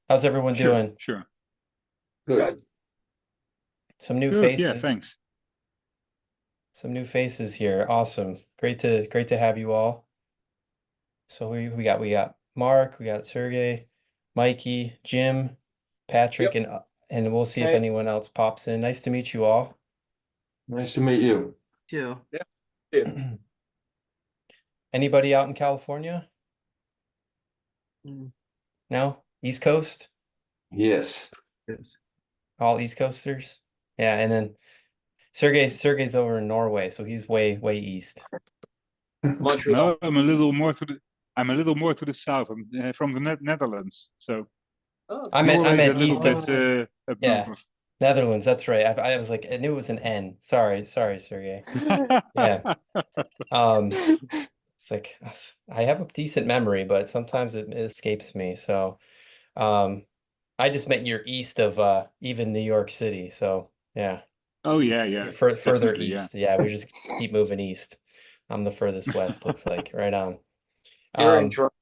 How's everyone doing? Sure. Good. Some new Good. Yeah, faces. thanks. Some new faces here. Awesome. Great to have you all. So we got Mark, we got Sergey, Mikey, Jim, Patrick, Yep. and we'll see if Hey. anyone else pops in. Nice to meet you all. Nice to meet you. Too. Anybody out in California? Mm. No? East Coast? Yes. Yes. All East Coasters? Yeah, and then Sergey's over in Norway, so he's way east. Montreal. No, I'm a little more to the south. I'm from the Netherlands. So Oh, I Norway is a meant little east bit of up yeah. north. Netherlands, that's right. I was like, I knew it was an N. Sorry, Sergey. Yeah. It's like I have a decent memory, but sometimes it escapes me. So, I just meant you're east of even New York City. So, yeah, Oh yeah, further definitely, yeah. east. Yeah, we just keep moving east. I'm the furthest west, looks like. Right on. you're in Toronto.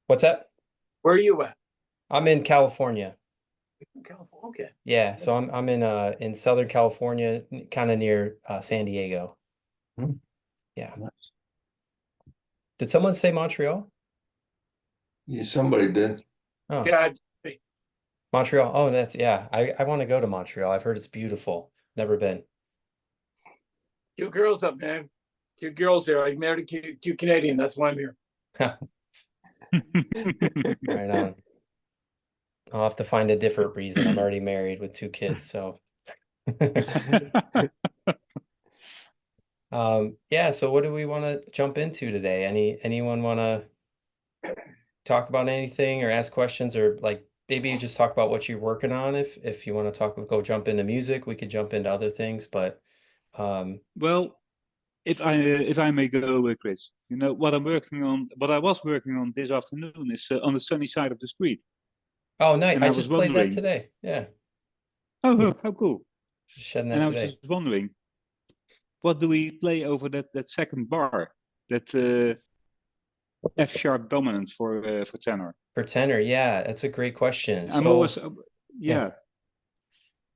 What's that? Where are you at? I'm in California. California. Okay. Yeah, so I'm in Southern California, kind of near San Diego. Hmm. Yeah. Nice. Did someone say Montreal? Yeah, somebody did. Oh, Yeah. Montreal. Oh, yeah. I want to go to Montreal. I've heard it's beautiful. Never been. Cute girls up, man. Cute girls there. I married a cute Canadian. That's why I'm here. Right on. I'll have to find a different reason. I'm already married with 2 kids, so yeah, so what do we want to jump into today? Anyone want to talk about anything or ask questions, or like maybe you just talk about what you're working on. If you want to go jump into music, we could jump into other things, but Well, if I may go, Chris, what I'm working on, what I was working on this afternoon is on the sunny side of the street, oh, nice. and I I was just played that wondering, today. Yeah, how cool! just shedding And that I was today. just wondering, what do we play over that second bar, that F sharp dominant for tenor? For tenor, yeah, that's a great question. I'm always, So, yeah.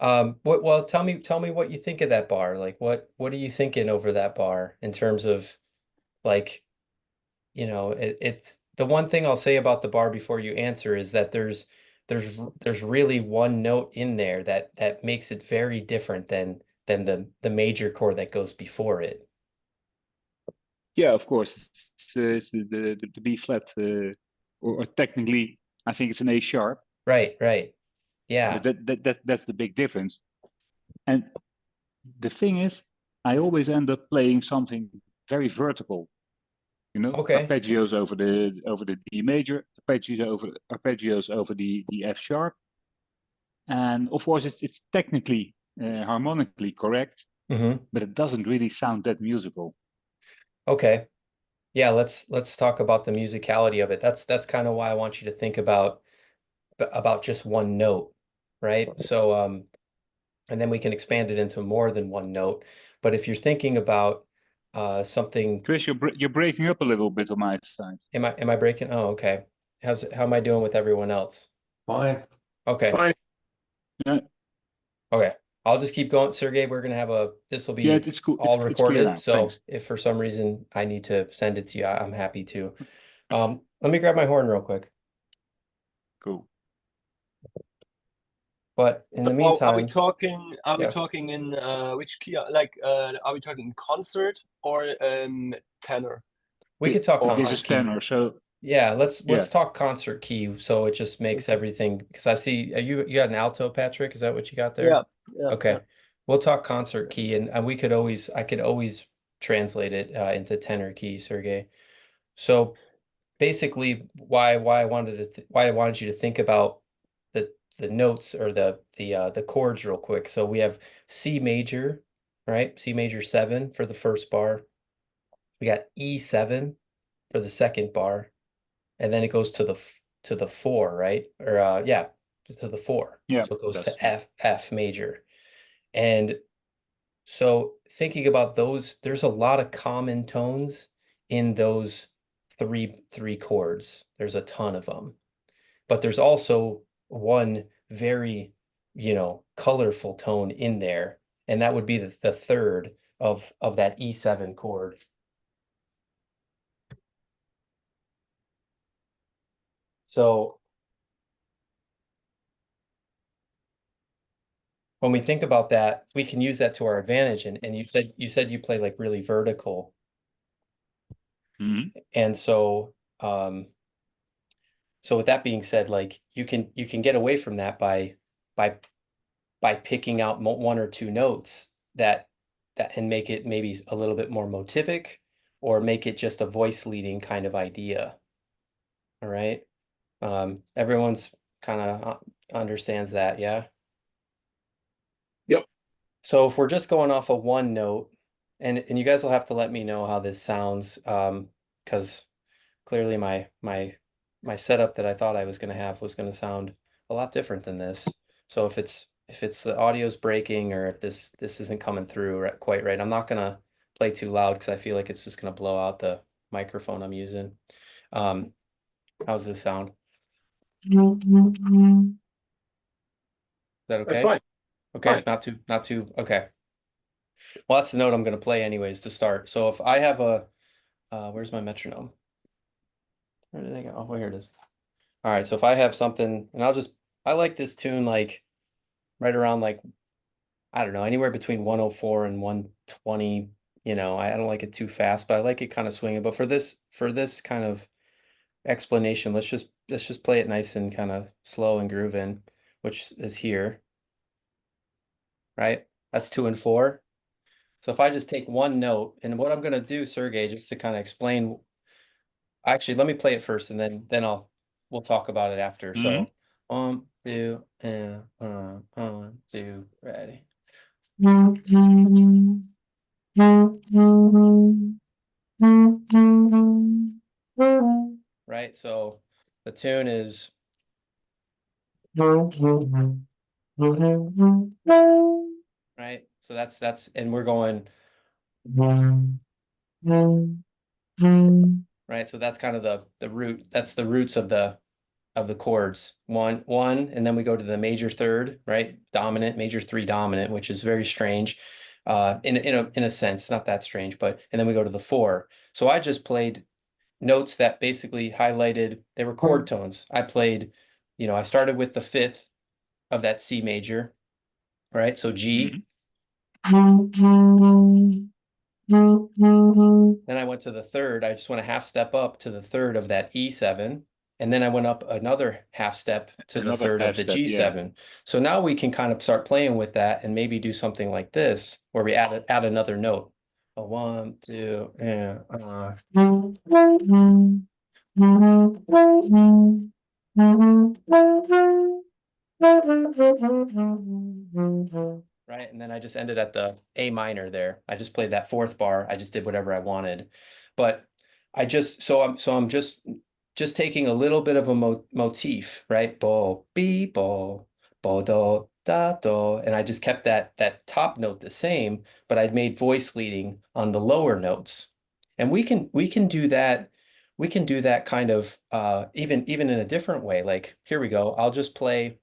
yeah. Well, tell me what you think of that bar. Like what are you thinking over that bar in terms of like, it's the one thing I'll say about the bar before you answer is that there's really one note in there that makes it very different than the major chord that goes before it. Yeah, of course. It's the B flat, or technically, I think it's an A sharp, Right. Yeah. but that's the big difference. And the thing is, I always end up playing something very vertical. Okay. Arpeggios over the D major, arpeggios over the F sharp, and of course it's technically harmonically correct, Hmm. but it doesn't really sound that musical. Okay. Yeah, let's talk about the musicality of it. That's kind of why I want you to think about just one note, right? So and then we can expand it into more than one note. But if you're thinking about something, Chris, you're breaking up a little bit on my side. am I breaking? Oh, okay. How am I doing with everyone else? Fine. Okay. Fine. Yeah, Okay. I'll just keep going. Sergey, this will yeah, be it's cool. all It's clear recorded. now. So Thanks. if for some reason I need to send it to you, I'm happy to. Let me grab my horn real quick. Cool. But in the So are we meantime, talking? Are we yeah, talking in which key? Like, are we talking concert or tenor? we could talk This concert is key. tenor, so Yeah, yeah. let's talk concert key. So it just makes everything because I see you got an alto, Patrick. Is that what you got Yeah, there? yeah. Okay. We'll talk concert key and I could always translate it into tenor key, Sergey. So basically why I wanted you to think about the notes or the chords real quick. So we have C major, right? C major 7 for the first bar. We got E7 for the second bar, and then it goes to the 4, right? Or yeah, to the 4. Yeah, So it goes that's to F major. And so thinking about those, there's a lot of common tones in those three chords. There's a ton of them. but there's also one very, colorful tone in there, and that would be the third of that E7 chord. So when we think about that, we can use that to our advantage. And you said you play like really vertical. And so so with that being said, like you can get away from that by picking out one or two notes that and make it maybe a little bit more motivic, or make it just a voice leading kind of idea. All right. Everyone's kind of understands that, yeah? Yep. So if we're just going off of one note, and you guys will have to let me know how this sounds, because clearly my setup that I thought I was going to have was going to sound a lot different than this. So if it's the audio's breaking, or if this isn't coming through quite right, I'm not going to play too loud because I feel like it's just going to blow out the microphone I'm using. How's this sound? Is that okay? That's fine. Okay, Fine. not too, okay. Well, that's the note I'm going to play anyways to start. So if I have a, where's my metronome? Where did they go? Oh, here it is. All right, so if I have something, and I like this tune like right around like, I don't know, anywhere between 104 and 120. I don't like it too fast, but I like it kind of swinging. But for this kind of explanation, let's just play it nice and kind of slow and groove in, which is here, right? That's 2 and 4. So if I just take one note, and what I'm going to do, Sergey, just to kind of explain, actually, let me play it first, and then we'll talk about it after. So 1, 2, and 1, 2, ready. Right, so the tune is right. So that's and we're going right. So that's kind of the root. That's the roots of the chords. One, and then we go to the major third, right? Dominant, major 3 dominant, which is very strange. In a sense, not that strange, but and then we go to the 4. So I just played notes that basically highlighted, they were chord tones. I played, I started with the 5th of that C major, right? So G. Then I went to the 3rd. I just went a half step up to the 3rd of that E7. And then I went up another half step to the 3rd of the G7. So now we can kind of start playing with that and maybe do something like this, where we add another note. A 1, 2, and right, and then I just ended at the A minor there. I just played that 4th bar. I just did whatever I wanted, but I'm just taking a little bit of a motif, right? Bo, be, bo, do, da, do, and I just kept that top note the same, but I'd made voice leading on the lower notes, and we can do that. We can do that kind of even in a different way. Like here we go. I'll just play.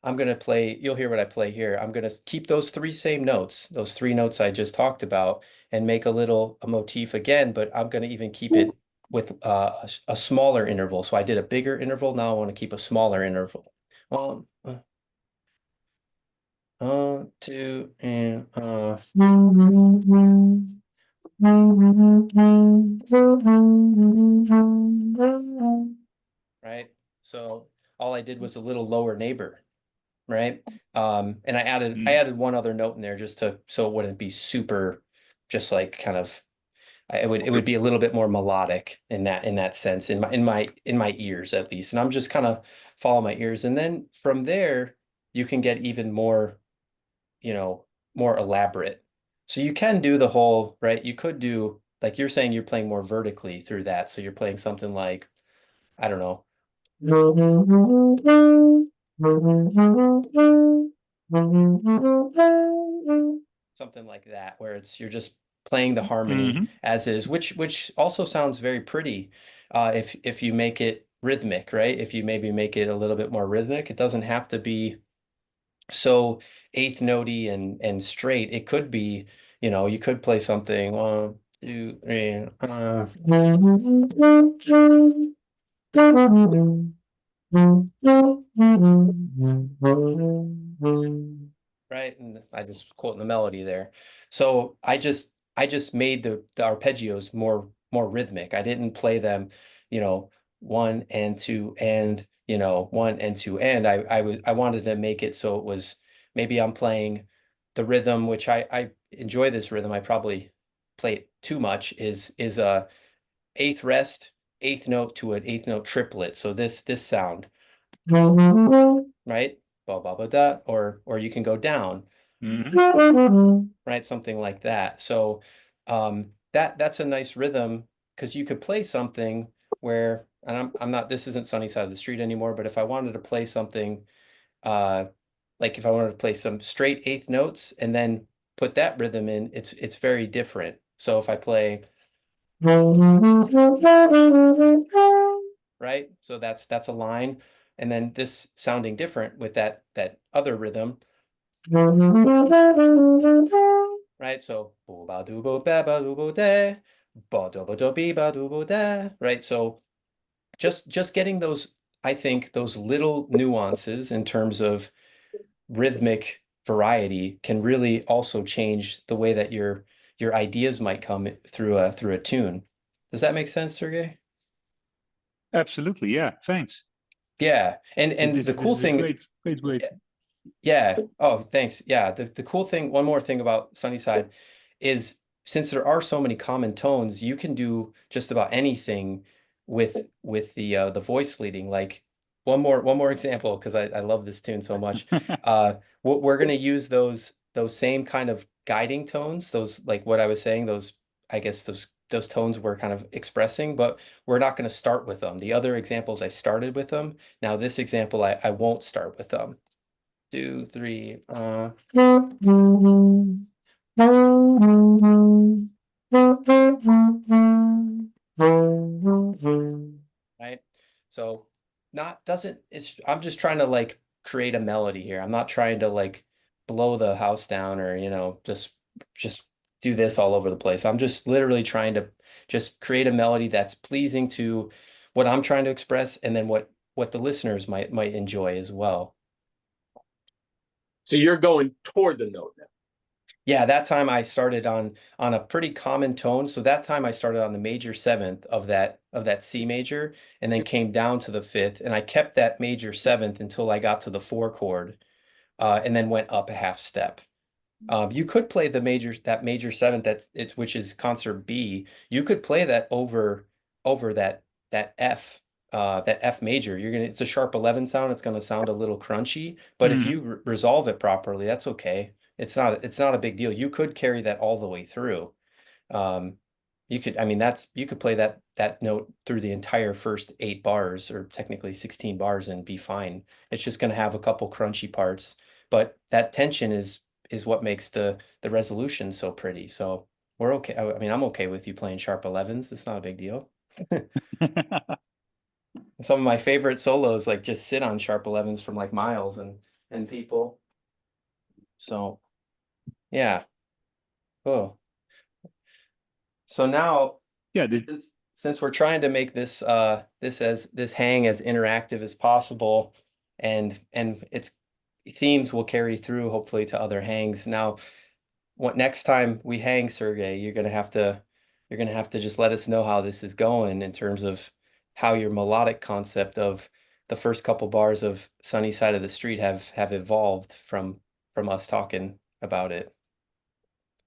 I'm going to play, you'll hear what I play here. I'm going to keep those 3 same notes, those 3 notes I just talked about, and make a motif again, but I'm going to even keep it with a smaller interval. So I did a bigger interval. Now I want to keep a smaller interval. 1, 2, and right. So all I did was a little lower neighbor. Right. And I added one other note in there just so it wouldn't be super, just like kind of, it would be a little bit more melodic in that sense, in my ears at least. And I'm just kind of follow my ears. And then from there, you can get even more, more elaborate. So you can do the whole, right? You could do, like you're saying, you're playing more vertically through that. So you're playing something like, I don't know. Something like that, where you're just playing the harmony as is, which also sounds very pretty if you make it rhythmic, right? If you maybe make it a little bit more rhythmic, it doesn't have to be so eighth notey and straight. It could be, you could play something 1, 2, 3, right? And I just quoting the melody there. So I just made the arpeggios more rhythmic. I didn't play them, you know, 1 and 2 and 1 and 2 and I wanted to make it so it was maybe I'm playing the rhythm, which I enjoy this rhythm. I probably play it too much, is a eighth rest, eighth note to an eighth note triplet. So this sound, right? Ba ba ba da, or you can go down, right? Something like that. So that's a nice rhythm because you could play something where, and I'm not, this isn't Sunny Side of the Street anymore, but if I wanted to play something, uh, like if I wanted to play some straight eighth notes and then put that rhythm in, it's very different. So if I play, right? So that's a line, and then this sounding different with that other rhythm, right? So bo ba do bo ba ba do bo da, ba do ba do be ba do bo da, right? So just getting those, I think those little nuances in terms of rhythmic variety can really also change the way that your ideas might come through a tune. Does that make sense, Sergey? Absolutely, yeah. Thanks. Yeah. And the This cool is a thing, great way. yeah. Oh, thanks. Yeah. The cool thing, one more thing about Sunnyside is since there are so many common tones, you can do just about anything with the voice leading. Like one more example, because I love this tune so much. We're gonna use those same kind of guiding tones, those like what I was saying, those I guess those tones we're kind of expressing, but we're not gonna start with them. The other examples I started with them. Now this example I won't start with them. 2, 3. Right? So not doesn't it's I'm just trying to like create a melody here. I'm not trying to like blow the house down or just do this all over the place. I'm just literally trying to just create a melody that's pleasing to what I'm trying to express and then what the listeners might enjoy as well. So you're going toward the note now. Yeah, that time I started on a pretty common tone. So that time I started on the major seventh of that C major and then came down to the fifth. And I kept that major seventh until I got to the four chord, and then went up a half step. You could play that major seventh which is concert B. You could play that over that F that F major. It's a sharp 11 sound. It's gonna sound a little crunchy, but if you resolve it properly, that's okay. It's not a big deal. You could carry that all the way through. Um, I mean, you could play that note through the entire first 8 bars, or technically 16 bars, and be fine. It's just going to have a couple crunchy parts, but that tension is what makes the resolution so pretty. So we're okay. I mean, I'm okay with you playing sharp 11s. It's not a big deal. Some of my favorite solos like just sit on sharp 11s from like Miles and people. So yeah. Oh. So now, Yeah, since we're trying to make this hang as interactive as possible, and its themes will carry through hopefully to other hangs. Now, what next time we hang, Sergey, you're gonna have to just let us know how this is going in terms of how your melodic concept of the first couple bars of Sunny Side of the Street have evolved from us talking about it.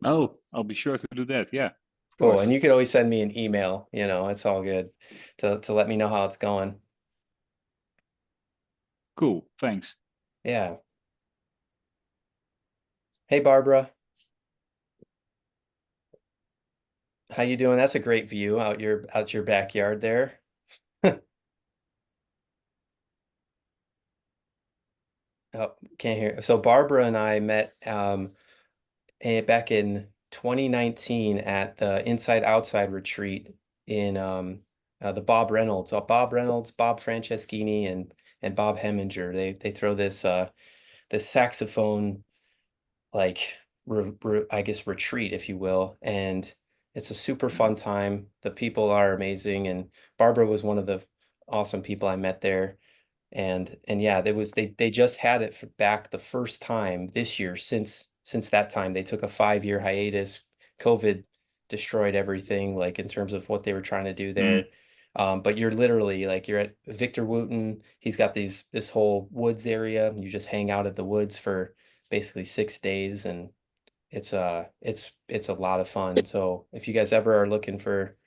oh, I'll be sure to do that. Yeah, of Cool. course. And you could always send me an email, it's all good to let me know how it's going. Cool. Thanks. Yeah. Hey, Barbara, how you doing? That's a great view out your backyard there. Oh, can't hear. So Barbara and I met back in 2019 at the Inside Outside retreat in the Bob Reynolds, Bob Franceschini, and Bob Heminger. They throw this saxophone like I guess retreat, if you will, and it's a super fun time. The people are amazing, and Barbara was one of the awesome people I met there. And yeah, they just had it back the first time this year since that time. They took a 5-year hiatus. COVID destroyed everything, like in terms of what they were trying to do there. But you're literally like you're at Victor Wooten. He's got this whole woods area. You just hang out at the woods for basically 6 days, and it's a lot of fun. So if you guys ever are looking for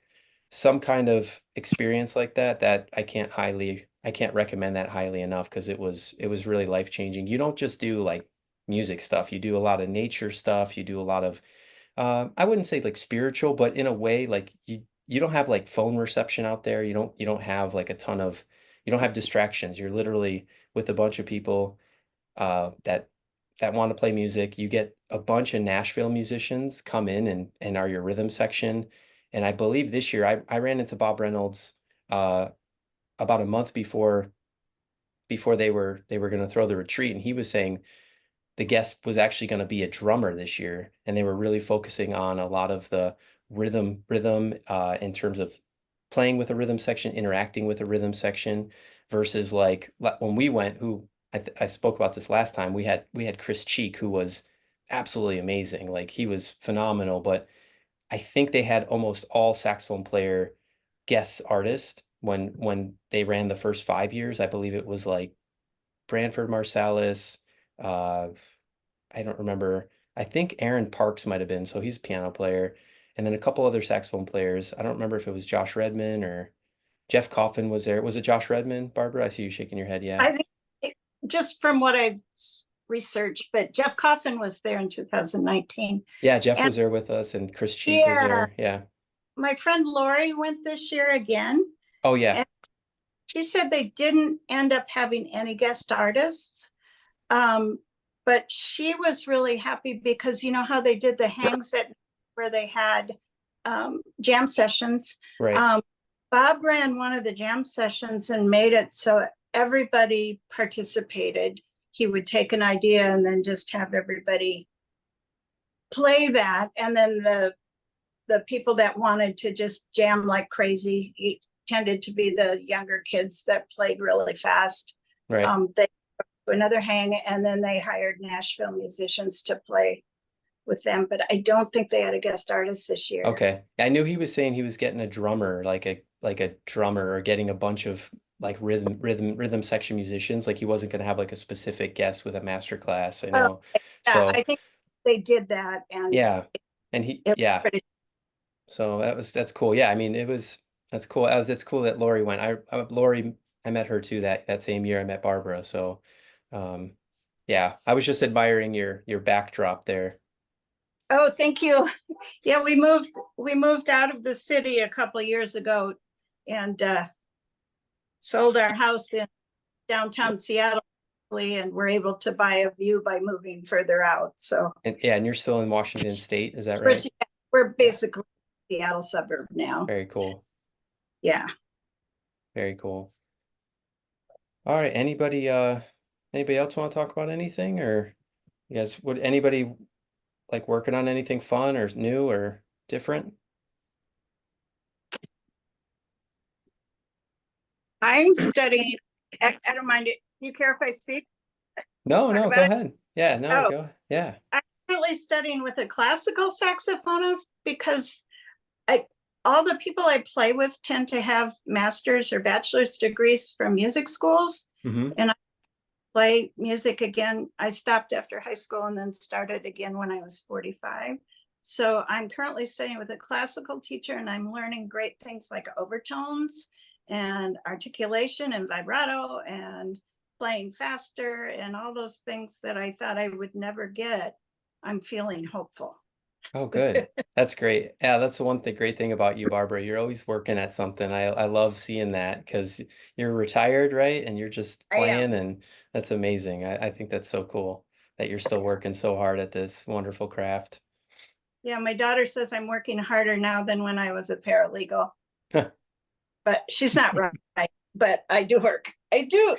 some kind of experience like that, I can't recommend that highly enough, because it was really life changing. You don't just do like music stuff. You do a lot of nature stuff. You do a lot of I wouldn't say like spiritual, but in a way, like you don't have like phone reception out there. You don't have like a ton of you don't have distractions. You're literally with a bunch of people that want to play music. You get a bunch of Nashville musicians come in and are your rhythm section. And I believe this year I ran into Bob Reynolds uh, about a month before they were going to throw the retreat, and he was saying the guest was actually going to be a drummer this year, and they were really focusing on a lot of the rhythm in terms of playing with a rhythm section, interacting with a rhythm section, versus like when we went, who I spoke about this last time, we had Chris Cheek, who was absolutely amazing. Like he was phenomenal, but I think they had almost all saxophone player guest artist when they ran the first 5 years. I believe it was like Branford Marsalis, uh, I don't remember. I think Aaron Parks might have been, so he's a piano player, and then a couple other saxophone players. I don't remember if it was Josh Redman or Jeff Coffin was there. Was it Josh Redman, Barbara? I see you shaking your head. Yeah. I think just from what I've researched, but Jeff Coffin was there in 2019. Yeah, Jeff And was there with us, and Chris Cheek was yeah, there. Yeah. my friend Lori went this year again, Oh yeah. and she said they didn't end up having any guest artists. But she was really happy because you know how they did the hang set where they had jam sessions. Right. Bob ran one of the jam sessions and made it so everybody participated. He would take an idea and then just have everybody play that. And then the people that wanted to just jam like crazy, it tended to be the younger kids that played really fast. Right. They another hang, and then they hired Nashville musicians to play with them, but I don't think they had a guest artist this year. Okay. I knew he was saying he was getting a drummer, like a drummer, or getting a bunch of like rhythm section musicians. Like he wasn't going to have like a specific guest with a master class. I know. Yeah, So I think they did that, and yeah. And it was yeah. pretty. So that's cool. Yeah. I mean, that's cool. That's cool that Lori went. Lori, I met her too that same year I met Barbara. So, yeah, I was just admiring your backdrop there. Oh, thank you. Yeah, we moved out of the city a couple of years ago, and sold our house in downtown Seattle, and we're able to buy a view by moving further out. So And yeah, and you're still in Washington State, is that we're, right? we're basically Seattle suburb now. Very cool. Yeah. Very cool. All right. Anybody else want to talk about anything, or you guys, would anybody like working on anything fun or new or different? I'm studying. I don't mind it. Do you care if I speak? No, Talk no, about go it? ahead. Yeah, no, Oh. go. Yeah. I'm currently studying with a classical saxophonist because all the people I play with tend to have master's or bachelor's degrees from music schools. Mm-hmm. And I play music again. I stopped after high school and then started again when I was 45. So I'm currently studying with a classical teacher, and I'm learning great things like overtones and articulation and vibrato and playing faster and all those things that I thought I would never get. I'm feeling hopeful. Oh, good. That's great. Yeah, that's the great thing about you, Barbara. You're always working at something. I love seeing that, because you're retired, right? And you're just I am. playing, and that's amazing. I think that's so cool that you're still working so hard at this wonderful craft. Yeah, my daughter says I'm working harder now than when I was a paralegal. but she's not right. But I do work. I do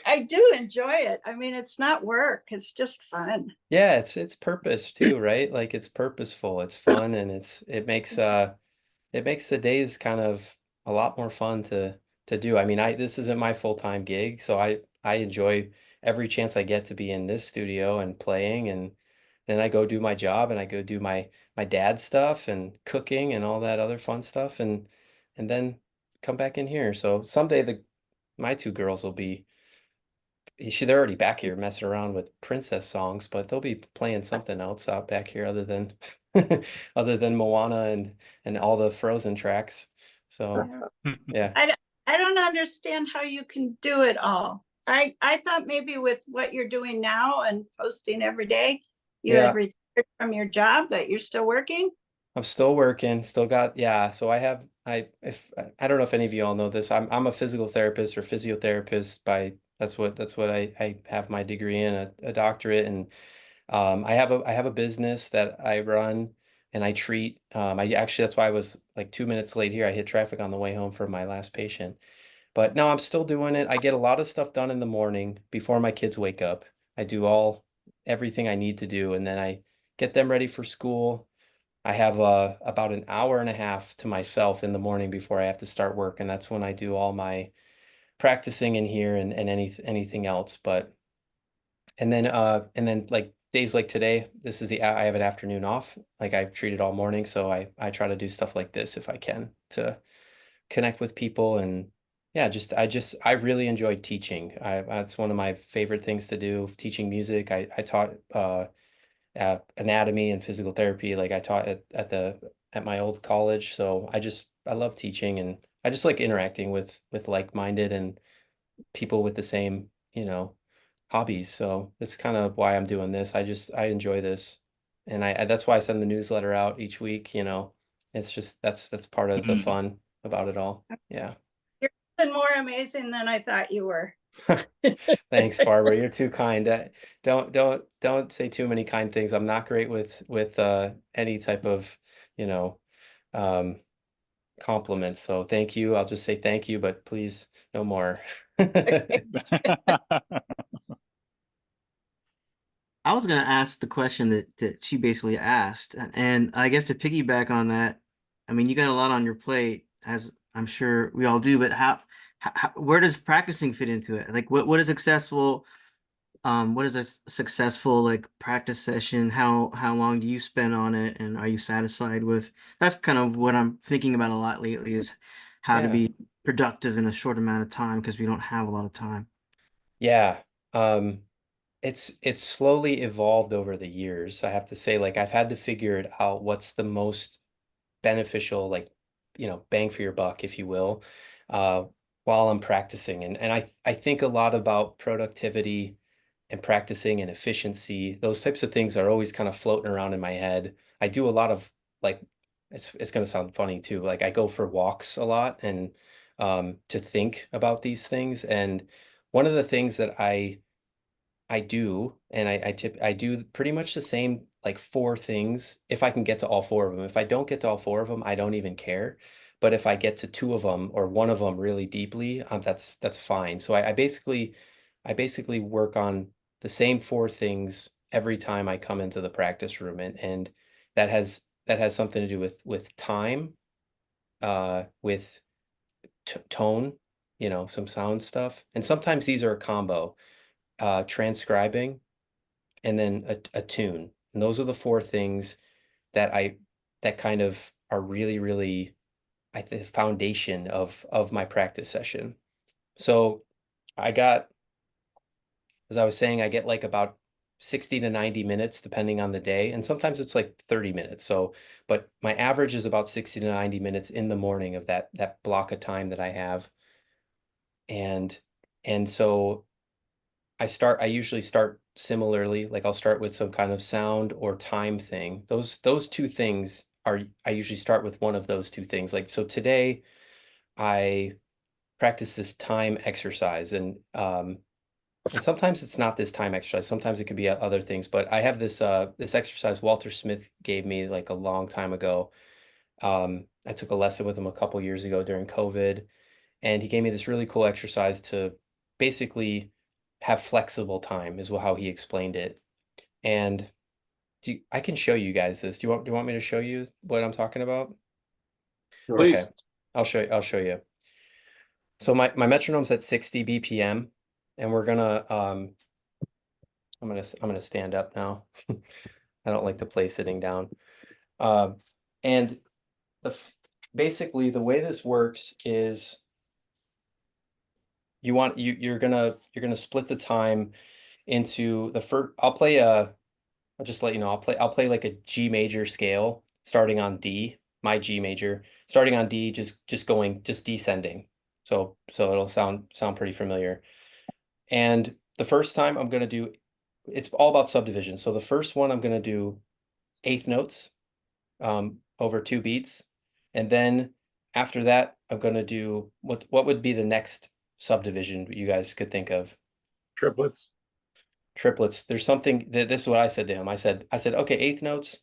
enjoy it. I mean, it's not work. It's just fun. Yeah, it's purpose too, right? Like it's purposeful, it's fun, and it makes the days kind of a lot more fun to do. I mean, this isn't my full-time gig, so I enjoy every chance I get to be in this studio and playing, and then I go do my job and I go do my dad's stuff and cooking and all that other fun stuff, and then come back in here. So someday my two girls will be they're already back here messing around with princess songs, but they'll be playing something else out back here other than other than Moana and all the Frozen tracks. So yeah. I don't understand how you can do it all. I thought maybe with what you're doing now and posting every day, you Yeah. had retired from your job, but you're still working. I'm still working, still got, yeah. So I don't know if any of you all know this. I'm a physical therapist or physiotherapist that's what I have my degree in, a doctorate, and I have a business that I run and I treat. I actually, that's why I was like 2 minutes late here. I hit traffic on the way home for my last patient. But no, I'm still doing it. I get a lot of stuff done in the morning before my kids wake up. I do everything I need to do, and then I get them ready for school. I have about an hour and a half to myself in the morning before I have to start work, and that's when I do all my practicing in here and anything else. But and then like days like today, I have an afternoon off. Like I treat it all morning, so I try to do stuff like this if I can to connect with people. And yeah, I really enjoyed teaching. That's one of my favorite things to do, teaching music. I taught anatomy and physical therapy. Like I taught at my old college. So I love teaching, and I just like interacting with like-minded and people with the same, hobbies. So that's kind of why I'm doing this. I enjoy this. And that's why I send the newsletter out each week. It's just that's part of the fun about it all. Yeah. You're even more amazing than I thought you were. Thanks, Barbara. You're too kind. Don't say too many kind things. I'm not great with any type of, you know, um compliments. So thank you. I'll just say thank you, but please no more. I was gonna ask the question that she basically asked, and I guess to piggyback on that, I mean, you got a lot on your plate, as I'm sure we all do. But where does practicing fit into it? Like, what is successful? What is a successful like practice session? How long do you spend on it, and are you satisfied with? That's kind of what I'm thinking about a lot lately, is how to Yeah. be productive in a short amount of time, because we don't have a lot of time. Yeah. It's slowly evolved over the years. I have to say, like I've had to figure it out what's the most beneficial, like, bang for your buck, if you will, uh, while I'm practicing. And I think a lot about productivity and practicing and efficiency. Those types of things are always kind of floating around in my head. I do a lot of like, it's going to sound funny too. Like I go for walks a lot and to think about these things. And one of the things that I do, and I do pretty much the same like four things if I can get to all four of them. If I don't get to all four of them, I don't even care. But if I get to two of them or one of them really deeply, that's fine. So I basically work on the same four things every time I come into the practice room, and that has something to do with time, with t tone, some sound stuff, and sometimes these are a combo, transcribing and then a tune. And those are the four things that kind of are really, really, the foundation of my practice session. So I got, as I was saying, I get like about 60 to 90 minutes depending on the day. And sometimes it's like 30 minutes. So, but my average is about 60 to 90 minutes in the morning of that block of time that I have. And so I usually start similarly, like I'll start with some kind of sound or time thing. Those two things I usually start with one of those two things. Like so today I practice this time exercise, and sometimes it's not this time exercise. Sometimes it could be other things, but I have this exercise Walter Smith gave me like a long time ago. I took a lesson with him a couple years ago during COVID, And he gave me this really cool exercise to basically have flexible time is how he explained it. And I can show you guys this. Do you want me to show you what I'm talking about? Sure. Okay, Please. I'll show you. So my metronome's at 60 BPM, and we're gonna I'm gonna stand up now. I don't like to play sitting down. And basically the way this works is you're gonna split the time into the first. I'll just let you know, I'll play like a G major scale starting on D, my G major, starting on D, just descending. So it'll sound pretty familiar. And the first time I'm gonna do, it's all about subdivision. So the first one I'm gonna do eighth notes over 2 beats. And then after that, I'm gonna do what would be the next subdivision you guys could think of? Triplets. Triplets. There's something that this is what I said to him. I said, okay, eighth note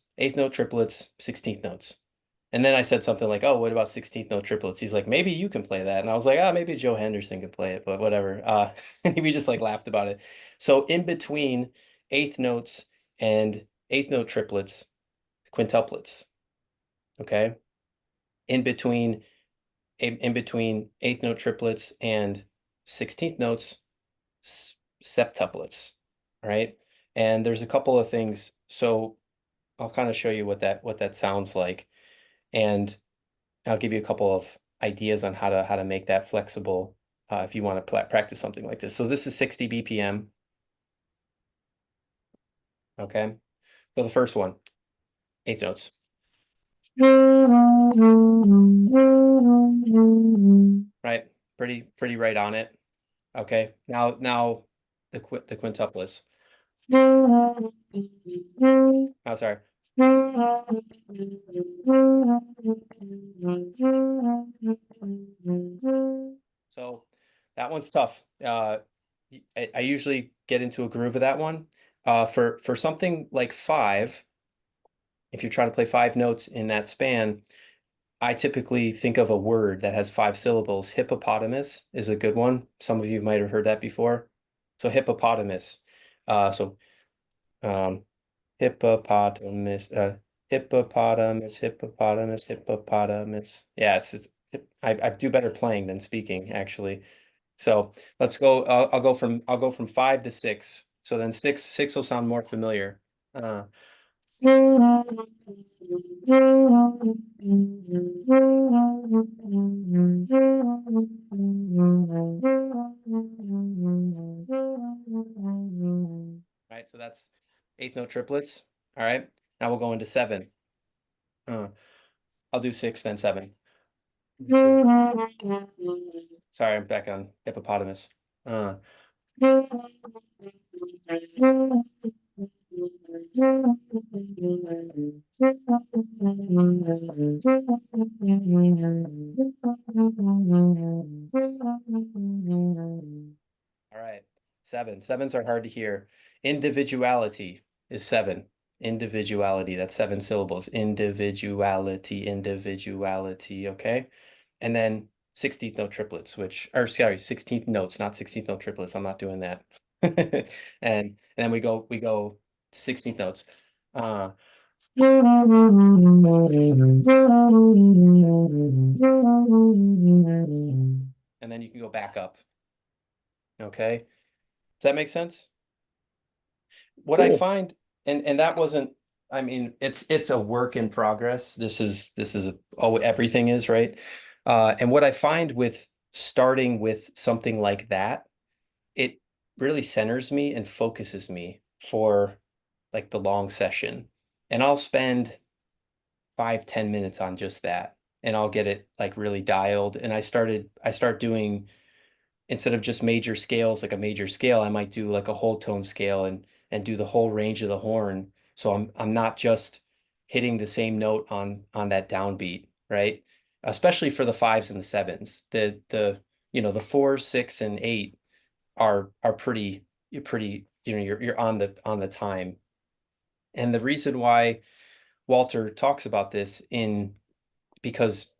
triplets, 16th notes. And then I said something like, oh, what about 16th note triplets? He's like, maybe you can play that. And I was like, maybe Joe Henderson could play it, but whatever. And we just like laughed about it. So in between eighth notes and eighth note triplets, quintuplets. Okay. In between eighth note triplets and 16th notes, septuplets. Right. And there's a couple of things. So I'll kind of show you what that sounds like. And I'll give you a couple of ideas on how to make that flexible if you want to practice something like this. So this is 60 BPM. Okay. So the first one, eighth notes. Right. Pretty right on it. Okay. Now the quintuplets. Oh, sorry. So that one's tough. I usually get into a groove of that one. For something like 5, if you're trying to play 5 notes in that span, I typically think of a word that has 5 syllables. Hippopotamus is a good one. Some of you might have heard that before. So hippopotamus. So hippopotamus, hippopotamus. Yeah, I do better playing than speaking, actually. So let's go. I'll go from 5 to 6. So then six will sound more familiar. Right, so that's eighth note triplets. All right, now we'll go into 7. I'll do 6, then 7. Sorry, I'm back on hippopotamus. All right, 7. Sevens are hard to hear. Individuality is 7. Individuality, that's 7 syllables. Individuality, okay? And then 16th note triplets, or sorry, 16th notes, not 16th note triplets. I'm not doing that. And then we go to 16th notes. And then you can go back up. Okay. Does that make sense? What I find, and that wasn't, I mean, it's a work in progress. This is everything is, right? And what I find with starting with something like that, it really centers me and focuses me for like the long session. And I'll spend 5-10 minutes on just that, and I'll get it like really dialed. And I start doing, instead of just major scales, like a major scale, I might do like a whole tone scale and do the whole range of the horn. So I'm not just hitting the same note on that downbeat, right? Especially for the 5s and the 7s. The 4, 6, and 8 are pretty, you're on the time. And the reason why Walter talks about this because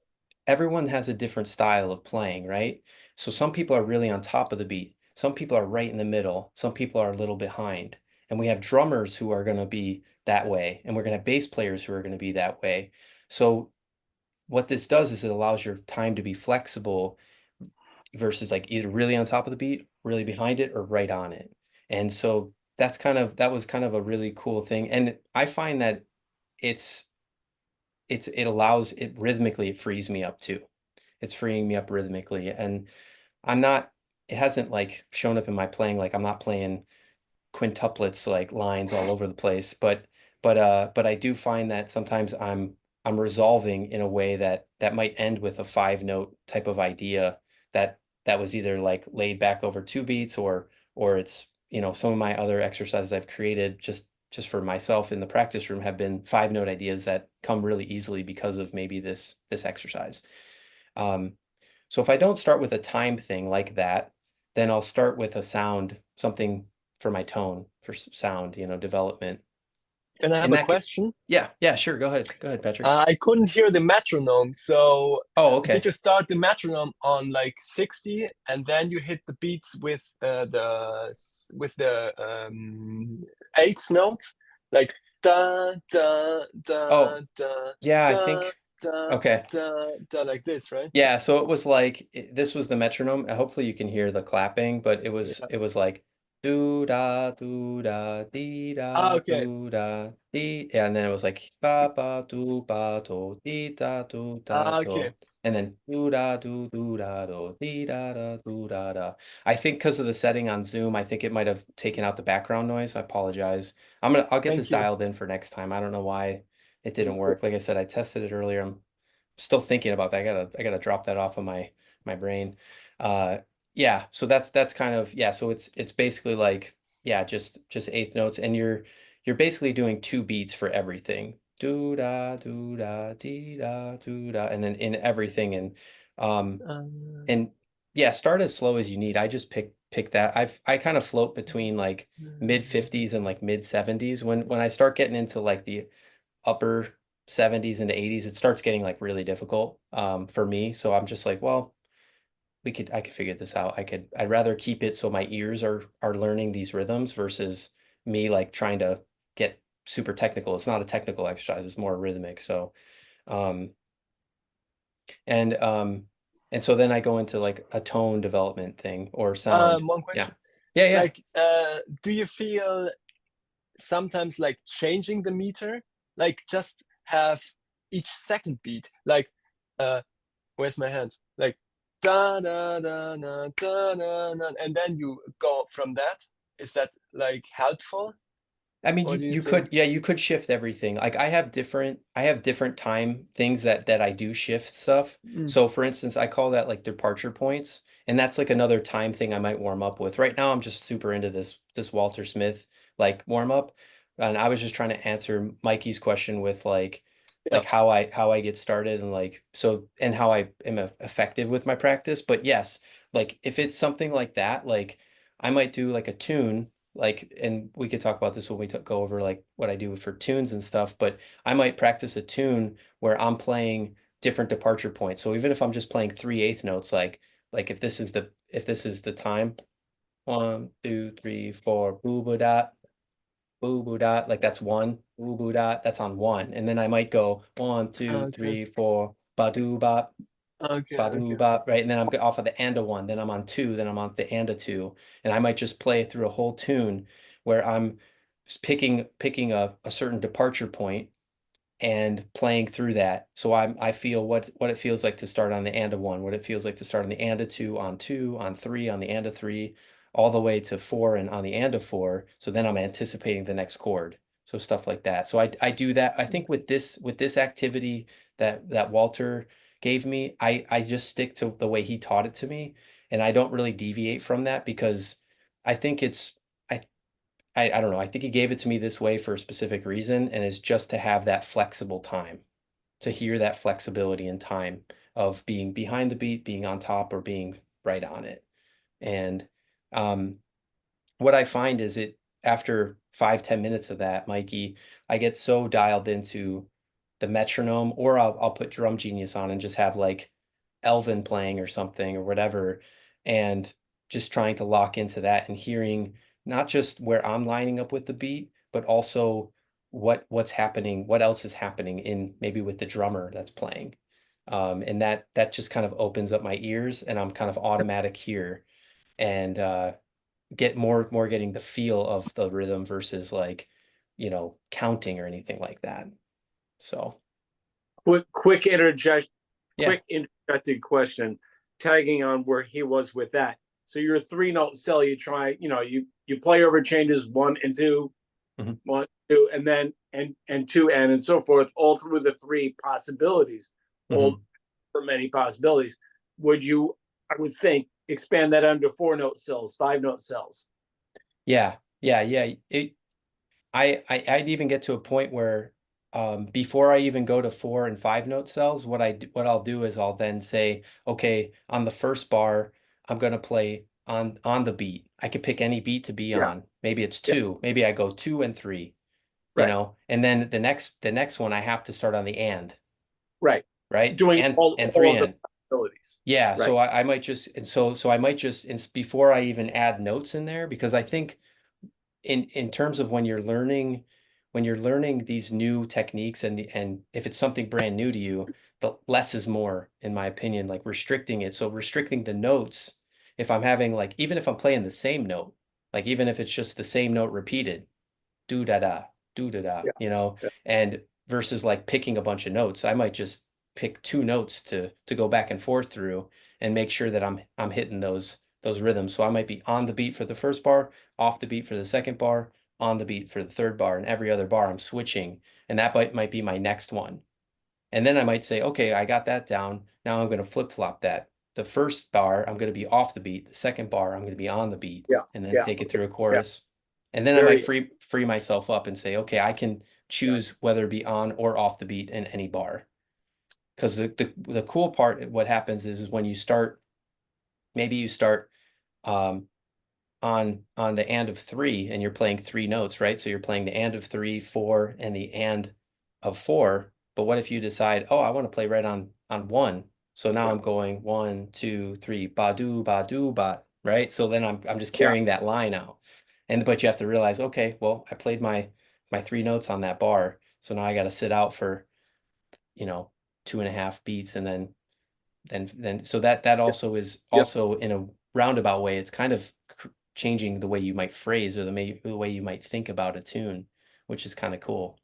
everyone has a different style of playing, right? So some people are really on top of the beat. Some people are right in the middle. Some people are a little behind. And we have drummers who are going to be that way, and we're going to have bass players who are going to be that way. So what this does is it allows your time to be flexible versus like either really on top of the beat, really behind it, or right on it. And so that was kind of a really cool thing. And I find that it's it allows it rhythmically, it frees me up too. It's freeing me up rhythmically. And I'm not, it hasn't like shown up in my playing, like I'm not playing quintuplets like lines all over the place, but I do find that sometimes I'm resolving in a way that might end with a 5 note type of idea that was either like laid back over 2 beats, or it's, you know, some of my other exercises I've created just for myself in the practice room have been 5 note ideas that come really easily because of maybe this exercise. So if I don't start with a time thing like that, then I'll start with a sound, something for my tone, for sound, you know, development. Can I have And a that could, question? yeah, sure. Go ahead, Patrick. I couldn't hear the metronome, so Oh, did okay. you start the metronome on like 60 and then you hit the beats with the eighth notes, like da da Oh, da da yeah, I da think, da okay. da, like this, right? Yeah, so it was like this was the metronome. Hopefully you can hear the clapping, but Yeah. it was like do da dee Ah, da okay. do da dee, yeah, and then it was like ba ba do ba do dee da do da Ah, okay. do, and then do da do da do dee da da do da da. I think because of the setting on Zoom, I think it might have taken out the background noise. I apologize. I'll get this Thank you. dialed in for next time. I don't know why it didn't work. Like I said, I tested it earlier. I'm still thinking about that. I gotta drop that off of my brain. Uh yeah, so that's kind of, yeah, so it's basically like, yeah, just eighth notes, and you're basically doing 2 beats for everything. Do da dee da do da, and then in everything. Um Uh, and yeah, start as slow as you need. I just pick that. I kind of float between like mid 50s and like mid 70s. When I start getting into like the upper 70s into 80s, it starts getting like really difficult for me. So I'm just like, well, I could figure this out. I'd rather keep it so my ears are learning these rhythms versus me like trying to get super technical. It's not a technical exercise, it's more rhythmic. So um and um and so then I go into like a tone development thing or sound. one Yeah. question. Yeah, yeah. Like, do you feel sometimes like changing the meter, like just have each second beat, like uh where's my hands, like da da da da da da da, and then you go from that? Is that like helpful, I mean, or do you you could, think? yeah, you could shift everything. Like I have different time things that I do shift stuff. Mm. So for instance, I call that like departure points, and that's like another time thing I might warm up with. Right now, I'm just super into this Walter Smith like warm up, and I was just trying to answer Mikey's question with Yeah. how I get started, and like so, and how I am effective with my practice. But yes, like if it's something like that, like I might do like a tune, like, and we could talk about this when we go over like what I do for tunes and stuff, but I might practice a tune where I'm playing different departure points. So even if I'm just playing 3/8 notes, like if this is the time, 1 2 3 4, boo boo dot, boo boo dot, like that's one, boo boo dot, that's on one. And then I might go one, two, Okay. three, four, ba doo bop, Okay. ba-doo Okay. bop, right? And then I'm off of the and a one, then I'm on two, then I'm on the and a two. And I might just play through a whole tune where I'm just picking a certain departure point and playing through that. So I feel what it feels like to start on the and a one, what it feels like to start on the and a two, on three, on the and a three, all the way to four and on the and a four. So then I'm anticipating the next chord. So stuff like that. So I do that. I think with this activity that Walter gave me, I just stick to the way he taught it to me, and I don't really deviate from that because I think it's I don't know. I think he gave it to me this way for a specific reason, and it's just to have that flexible time, to hear that flexibility in time of being behind the beat, being on top, or being right on it. And um, what I find is it after 5 10 minutes of that, Mikey, I get so dialed into the metronome, or I'll put Drum Genius on and just have like Elvin playing or something or whatever, and just trying to lock into that and hearing not just where I'm lining up with the beat, but also what's happening, what else is happening in maybe with the drummer that's playing. And that just kind of opens up my ears, and I'm kind of automatic here, and get more getting the feel of the rhythm versus like, counting or anything like that. So Quick interject, yeah. quick interjected question, tagging on where he was with that. So you're a 3-note cell. You try, you play over changes 1 and 2, Mhm. 1, 2, and then and 2 and so forth, all through the 3 possibilities, all for many possibilities. Would you, I would think, expand that under 4-note cells, 5-note cells? Yeah. I'd even get to a point where before I even go to 4 and 5-note cells, what I'll do is I'll then say, okay, on the first bar, I'm gonna play on the beat. I could pick any beat to be Yeah. on. Maybe it's 2. Maybe I go 2 and 3, Right. and then the next one I have to start on the Right. right? Doing And all 3 of the and. possibilities. Yeah, Right. so I might just, and so I might just, before I even add notes in there, because I think in terms of when you're learning these new techniques, and if it's something brand new to you, the less is more, in my opinion, like restricting it. So restricting the notes, if I'm having like, even if I'm playing the same note, like even if it's just the same note repeated, do da da, do da da, Yeah. Yeah. and versus like picking a bunch of notes, I might just pick 2 notes to go back and forth through and make sure that I'm hitting those rhythms. So I might be on the beat for the first bar, off the beat for the second bar, on the beat for the third bar, and every other bar I'm switching, and that might be my next one. And then I might say, okay, I got that down. Now I'm going to flip-flop that. The first bar, I'm going to be off the beat. The second bar, I'm going to be on the beat, Yeah. and then Yeah. take it through a Yeah. chorus. And then I might free myself up and say, okay, I can choose whether it be on or off the beat in any bar. Because the cool part, what happens is when you start, maybe you start on the and of 3, and you're playing 3 notes, right? So you're playing the and of 3, 4, and the and of 4. But what if you decide, oh, I want to play right on 1? So now I'm going 1, 2, 3, ba do ba, right? So then I'm just carrying that line out. But you have to realize, okay, well, I played my 3 notes on that bar. So now I got to sit out for, 2.5 beats, and then so that also is also in a roundabout way, it's kind of changing the way you might phrase, or the way you might think about a tune, which is kind of cool.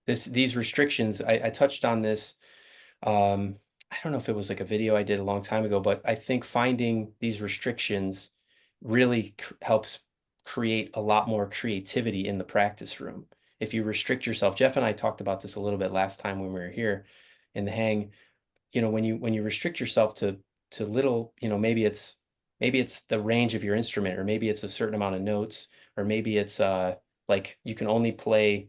These restrictions, I touched on this. I don't know if it was like a video I did a long time ago, but I think finding these restrictions really helps create a lot more creativity in the practice room. If you restrict yourself, Jeff and I talked about this a little bit last time when we were here in the hang. When you restrict yourself to little, maybe it's the range of your instrument, or maybe it's a certain amount of notes, or maybe it's like you can only play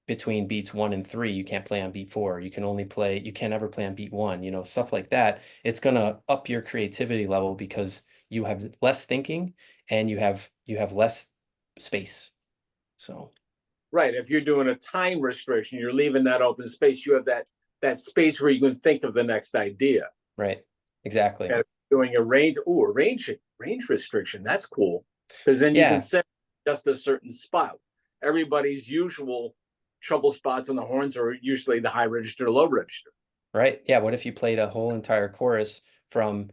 between beats 1 and 3. You can't play on beat 4. You can't ever play on beat 1, stuff like that. It's gonna up your creativity level because you have less thinking, and you have less space. So Right. If you're doing a time restriction, you're leaving that open space. You have that space where you can think of the next idea. right, exactly. And doing a range restriction, that's cool, because then you can set just a certain spot. Everybody's usual trouble spots on the horns are usually the high register, low register. Right. Yeah. What if you played a whole entire chorus from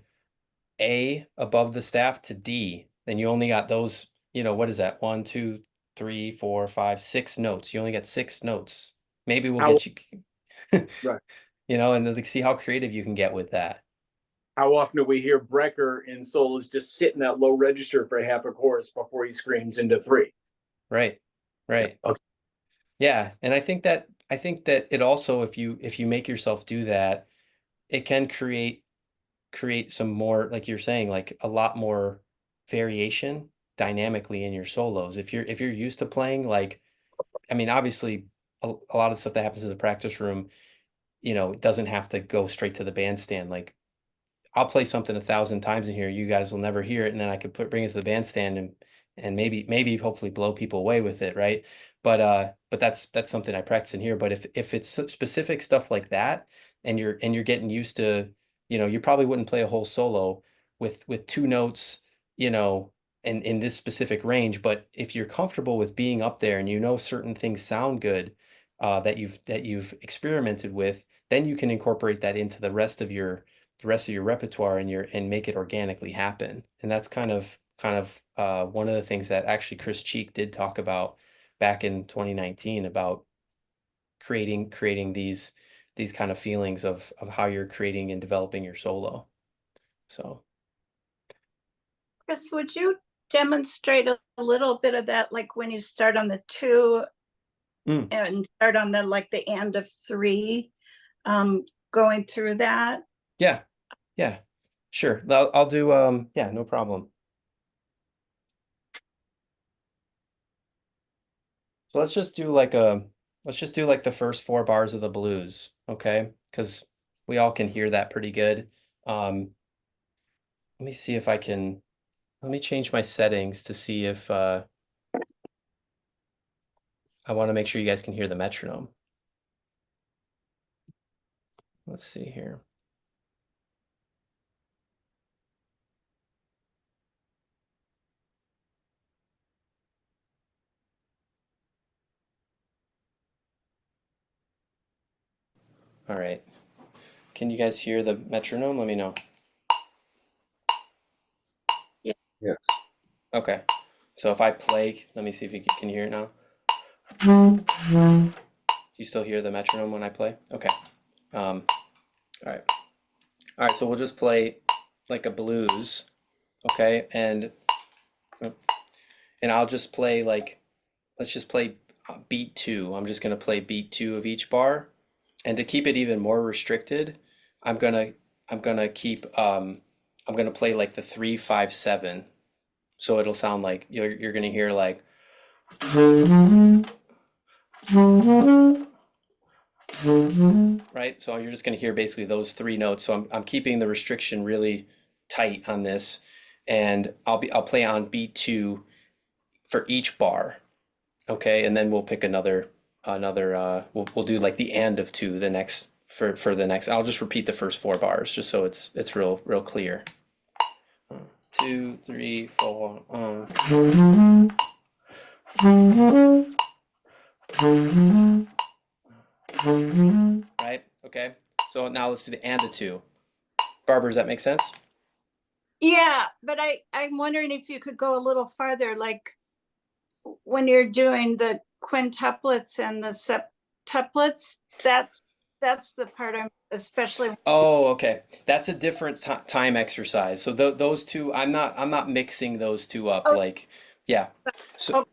A above the staff to D? Then you only got those, what is that? 1, 2, 3, 4, 5, 6 notes. You only got 6 notes. Maybe we'll get you, Right. and then see how creative you can get with that. How often do we hear Brecker in solos just sitting at low register for half a chorus before he screams into 3? Right. Right. Okay. Yeah. And I think that it also, if you make yourself do that, it can create some more, like you're saying, like a lot more variation dynamically in your solos. If you're used to playing, like, I mean, obviously a lot of stuff that happens in the practice room, it doesn't have to go straight to the bandstand. Like, I'll play something 1,000 times in here, you guys will never hear it, and then I could bring it to the bandstand, and maybe hopefully blow people away with it, right? But that's something I practice in here. But if it's specific stuff like that, and you're getting used to you know, you probably wouldn't play a whole solo with two notes, you know, in this specific range. But if you're comfortable with being up there and you know certain things sound good, that you've experimented with, then you can incorporate that into the rest of your repertoire and make it organically happen. And that's kind of one of the things that actually Chris Cheek did talk about back in 2019 about creating these kind of feelings of how you're creating and developing your solo. So Chris, would you demonstrate a little bit of that, like when you start on the 2 and start on the like the end of 3, going through that? yeah, sure. I'll do yeah, no problem. So let's just do like the first 4 bars of the blues, okay? Because we all can hear that pretty good. Let me see if I can, let me change my settings to see if I want to make sure you guys can hear the metronome. Let's see here. All right. Can you guys hear the metronome? Let me know. Yes. Okay. So if I play, let me see if you can hear it now. You still hear the metronome when I play? Okay. All right. All right, so we'll just play like a blues, okay? And I'll just play like, let's just play beat 2. I'm just gonna play beat 2 of each bar. And to keep it even more restricted, I'm gonna keep I'm gonna play like the 3, 5, 7. So it'll sound like you're gonna hear like right? So you're just gonna hear basically those 3 notes. So I'm keeping the restriction really tight on this, and I'll play on beat 2 for each bar, okay? And then we'll pick another we'll do like the and of 2 the next for the next. I'll just repeat the first 4 bars just so it's real clear. 2, 3, 4. Right? Okay. So now let's do the and of 2. Barbara, does that make sense? Yeah, but I'm wondering if you could go a little farther, like when you're doing the quintuplets and the septuplets, that's the part I'm especially. Oh, okay. That's a different time exercise. So those two, I'm not mixing those two up. Oh. Like, yeah. So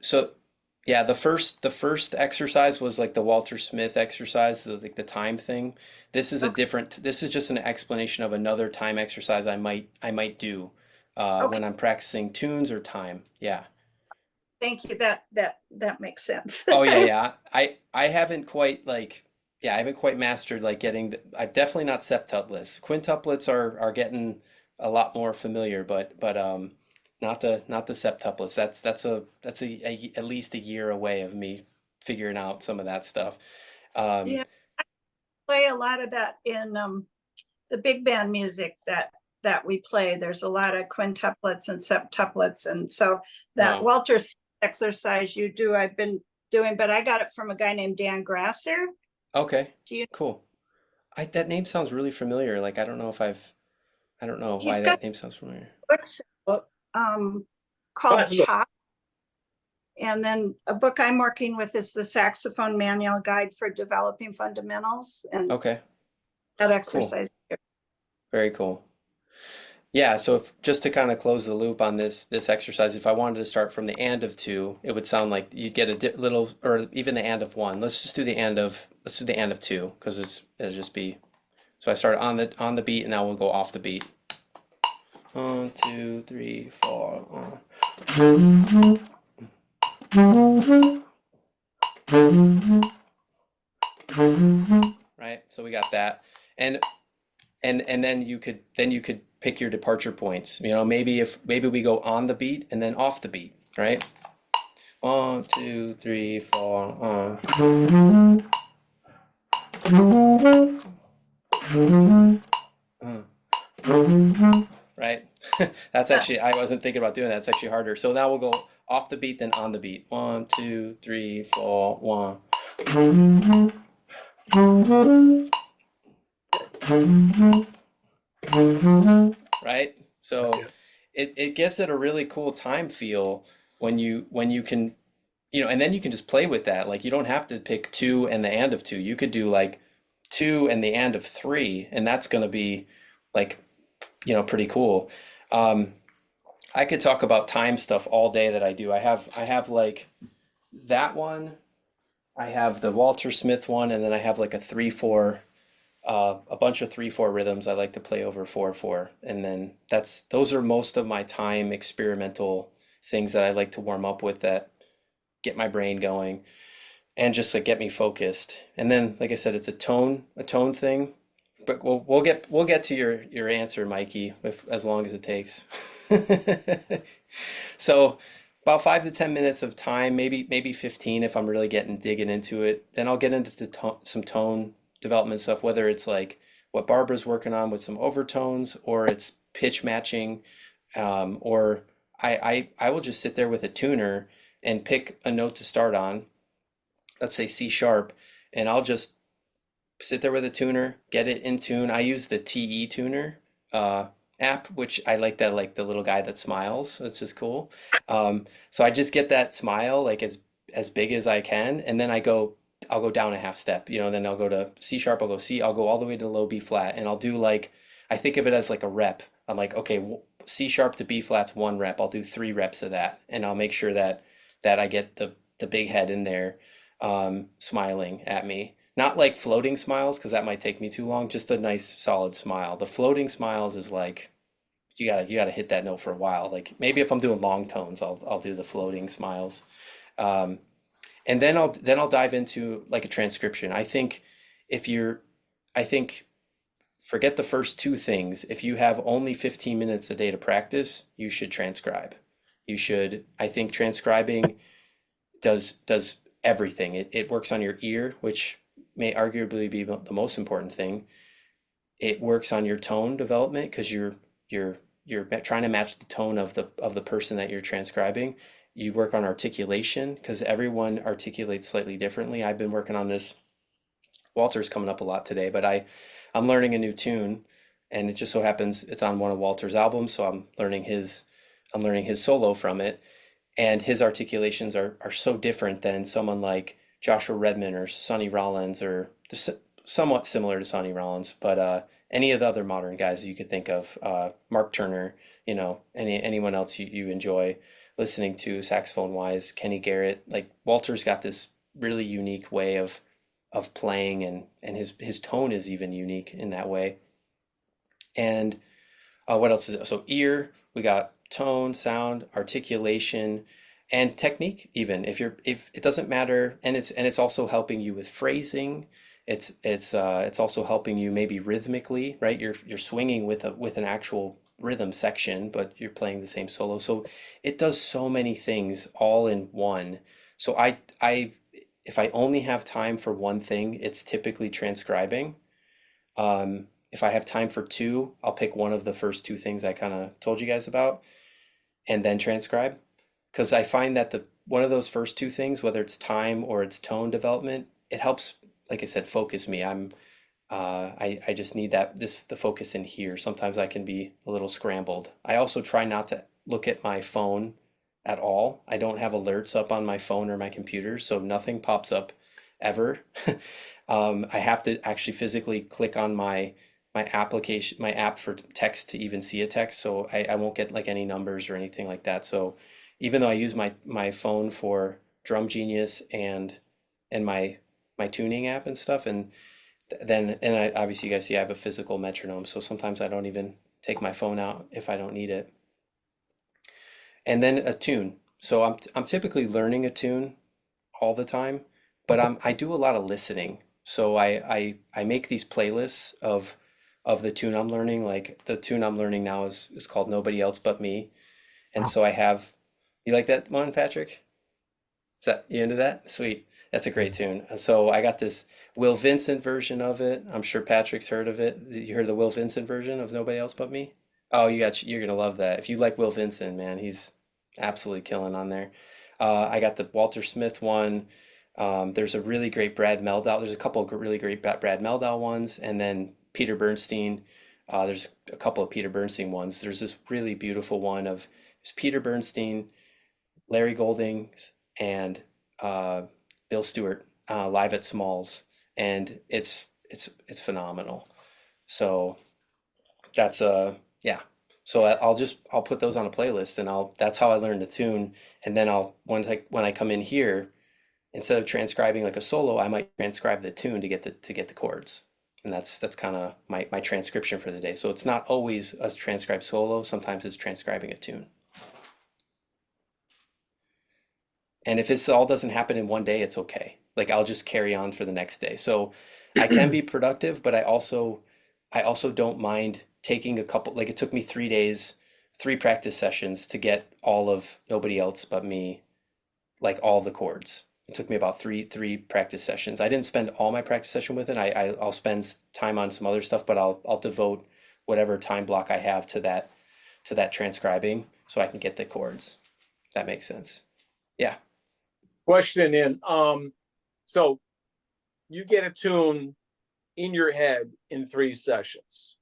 yeah, the first exercise was like the Walter Smith exercise, so like the time thing. This is a different. This is just an explanation of another time exercise I might do when I'm practicing tunes or time. Yeah. Thank you. That makes sense. Oh yeah. I haven't quite like. Yeah, I haven't quite mastered like getting I'm definitely not septuplets. Quintuplets are getting a lot more familiar, but not the septuplets. That's at least a year away of me figuring out some of that stuff. Yeah, I play a lot of that in the big band music that we play. There's a lot of quintuplets and septuplets, and so that Walter exercise you do, I've been doing, but I got it from a guy named Dan Grasser. Okay, cool. That name sounds really familiar. Like I don't know why that name sounds familiar. Books called Chop. And then a book I'm working with is the Saxophone Manual Guide for Developing Fundamentals. And okay, that exercise. Cool. Very cool. Yeah, so just to kind of close the loop on this exercise, if I wanted to start from the and of 2, it would sound like you'd get a little, or even the and of 1. Let's do the and of 2 because it'll just be. So I start on the beat, and now we'll go off the beat. 1, 2, 3, 4. Right, so we got that, and then you could pick your departure points. You know, maybe we go on the beat and then off the beat, right? 1, 2, 3, 4. That's actually, I wasn't thinking about doing that. It's actually harder. So now we'll go off the beat, then on the beat. 1, 2, 3, 4, 1. Right? So Yeah. it gives it a really cool time feel when you can, and then you can just play with that. Like you don't have to pick 2 and the and of 2. You could do like 2 and the and of 3, and that's going to be like, pretty cool. I could talk about time stuff all day that I do. I have like that one. I have the Walter Smith one, and then I have like a 3/4, a bunch of 3/4 rhythms I like to play over 4/4, and then those are most of my time experimental things that I like to warm up with that get my brain going and just like get me focused. And then, like I said, it's a tone thing. But we'll get to your answer, Mikey, as long as it takes. So about 5 to 10 minutes of time, maybe 15 if I'm really digging into it. Then I'll get into some tone development stuff, whether it's like what Barbara's working on with some overtones, or it's pitch matching, or I will just sit there with a tuner and pick a note to start on. Let's say C sharp, and I'll just sit there with a tuner, get it in tune. I use the TE tuner app, which I like the little guy that smiles. That's just cool. So I just get that smile like as big as I can, and then I'll go down a half step, then I'll go to C sharp, I'll go C, I'll go all the way to low B flat, and I'll do like, I think of it as like a rep. I'm like, okay, C sharp to B flat's 1 rep. I'll do 3 reps of that, and I'll make sure that I get the big head in there, smiling at me. Not like floating smiles, because that might take me too long. Just a nice solid smile. The floating smiles is like you gotta hit that note for a while. Like maybe if I'm doing long tones, I'll do the floating smiles, and then I'll dive into like a transcription. If you're, I think forget the first 2 things. If you have only 15 minutes a day to practice, you should transcribe. You should. I think transcribing does everything. It works on your ear, which may arguably be the most important thing. It works on your tone development because you're trying to match the tone of the person that you're transcribing. You work on articulation because everyone articulates slightly differently. I've been working on this. Walter's coming up a lot today, but I'm learning a new tune, and it just so happens it's on one of Walter's albums, so I'm learning his solo from it, and his articulations are so different than someone like Joshua Redman or Sonny Rollins, or somewhat similar to Sonny Rollins, but any of the other modern guys you could think of, Mark Turner, anyone else you enjoy listening to saxophone wise, Kenny Garrett. Like Walter's got this really unique way of playing, and his tone is even unique in that way. And what else is it? So ear, we got tone, sound, articulation, and technique. Even if it doesn't matter, and it's also helping you with phrasing. It's also helping you maybe rhythmically, right? You're swinging with an actual rhythm section, but you're playing the same solo. So it does so many things all in one. So if I only have time for one thing, it's typically transcribing. If I have time for 2, I'll pick one of the first 2 things I kind of told you guys about, and then transcribe. Because I find that one of those first 2 things, whether it's time or it's tone development, it helps, like I said, focus me. I just need the focus in here. Sometimes I can be a little scrambled. I also try not to look at my phone at all. I don't have alerts up on my phone or my computer, so nothing pops up ever. I have to actually physically click on my application, my app for text to even see a text, so I won't get like any numbers or anything like that. So even though I use my phone for Drum Genius and my tuning app and stuff, and obviously you guys see I have a physical metronome, so sometimes I don't even take my phone out if I don't need it. And then a tune. So I'm typically learning a tune all the time, but I do a lot of listening. So I make these playlists of the tune I'm learning. Like the tune I'm learning now is called Nobody Else But Me. And so I have, you like that one, Patrick? Is that, you into that? Sweet. That's a great tune. So I got this Will Vincent version of it. I'm sure Patrick's heard of it. You heard the Will Vincent version of Nobody Else But Me? Oh, you're gonna love that. If you like Will Vinson, man, he's absolutely killing on there. I got the Walter Smith one. There's a really great Brad Meldau. There's a couple of really great Brad Meldau ones, and then Peter Bernstein. There's a couple of Peter Bernstein ones. There's this really beautiful one of it's Peter Bernstein, Larry Goldings, and Bill Stewart live at Smalls, and it's phenomenal. So that's yeah. So I'll put those on a playlist, and I'll that's how I learn to tune. And then I'll when I come in here, instead of transcribing like a solo, I might transcribe the tune to get the chords. And that's kind of my transcription for the day. So it's not always a transcribe solo. Sometimes it's transcribing a tune. And if this all doesn't happen in one day, it's okay. Like I'll just carry on for the next day. So I can be productive, but I also don't mind taking a couple, like it took me 3 days, 3 practice sessions to get all of Nobody Else But Me, like all the chords. It took me about three practice sessions. I didn't spend all my practice session with it. I'll spend time on some other stuff, but I'll devote whatever time block I have to that transcribing so I can get the chords. If that makes sense. Yeah. Question in, so you get a tune in your head in 3 sessions.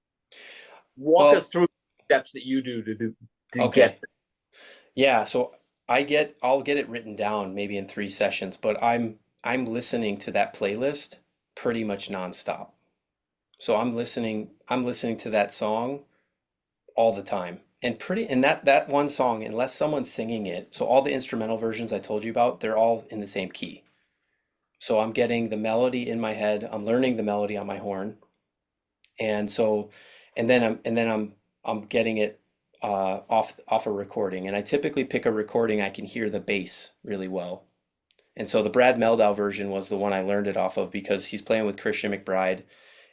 Walk us through the steps that you do to Okay. get there. Yeah, so I'll get it written down maybe in 3 sessions, but I'm listening to that playlist pretty much nonstop. So I'm listening to that song all the time. And that one song, unless someone's singing it, so all the instrumental versions I told you about, they're all in the same key. So I'm getting the melody in my head, I'm learning the melody on my horn, and so I'm getting it off a recording, and I typically pick a recording I can hear the bass really well. And so the Brad Meldau version was the one I learned it off of because he's playing with Christian McBride,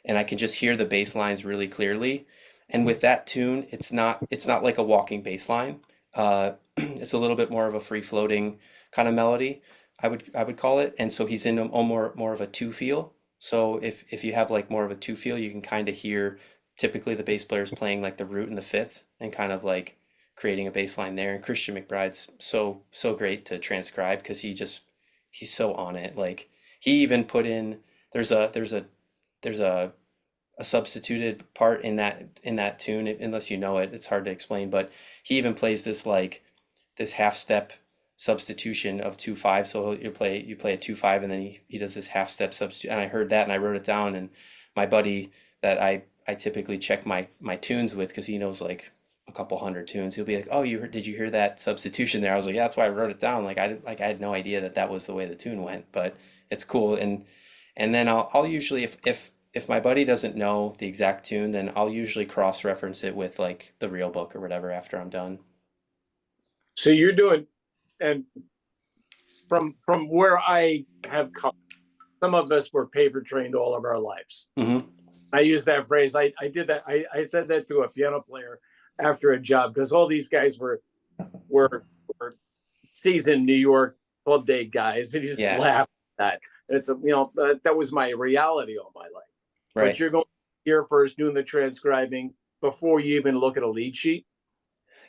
and I can just hear the bass lines really clearly. And with that tune, it's not like a walking bass line. It's a little bit more of a free floating kind of melody, I would call it. And so he's in a more of a two feel. So if you have like more of a two feel, you can kind of hear typically the bass player's playing like the root and the fifth and kind of like creating a bass line there. And Christian McBride's so great to transcribe because he's so on it. Like he even put in there's a substituted part in that tune. Unless you know it, it's hard to explain, but he even plays this half step substitution of 2/5. So you play a 2/5, and then he does this half step substitute. And I heard that and I wrote it down, and my buddy that I typically check my tunes with, because he knows like a couple hundred tunes, he'll be like, oh, did you hear that substitution there? I was like, yeah, that's why I wrote it down. Like I had no idea that was the way the tune went, but it's cool. And then I'll usually, if my buddy doesn't know the exact tune, then I'll usually cross-reference it with like the real book or whatever after I'm done. So you're doing, and from where I have come, some of us were paper trained all of our lives. Mm-hmm. I use that phrase. I did that. I said that to a piano player after a job, because all these guys were seasoned New York club day guys, and he just laughed at that. It's that was my reality all my life. Right. But you're going here first, doing the transcribing before you even look at a lead sheet.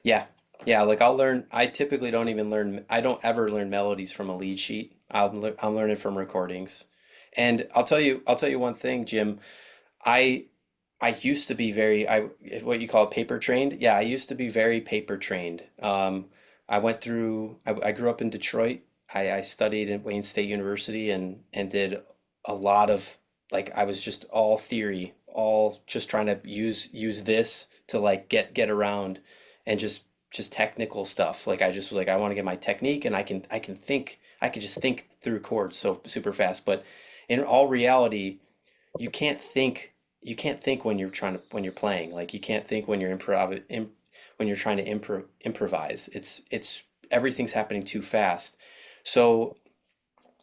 Yeah. Like I typically don't even learn. I don't ever learn melodies from a lead sheet. I'm learning from recordings. And I'll tell you one thing, Jim. I used to be what you call paper trained. Yeah, I used to be very paper trained. I grew up in Detroit. I studied at Wayne State University and did a lot of, like, I was just all theory, all just trying to use this to like get around, and just technical stuff. Like I just was like, I want to get my technique, and I can just think through chords so super fast. But in all reality, you can't think when you're playing. Like you can't think when you're when you're trying to improvise. It's everything's happening too fast. So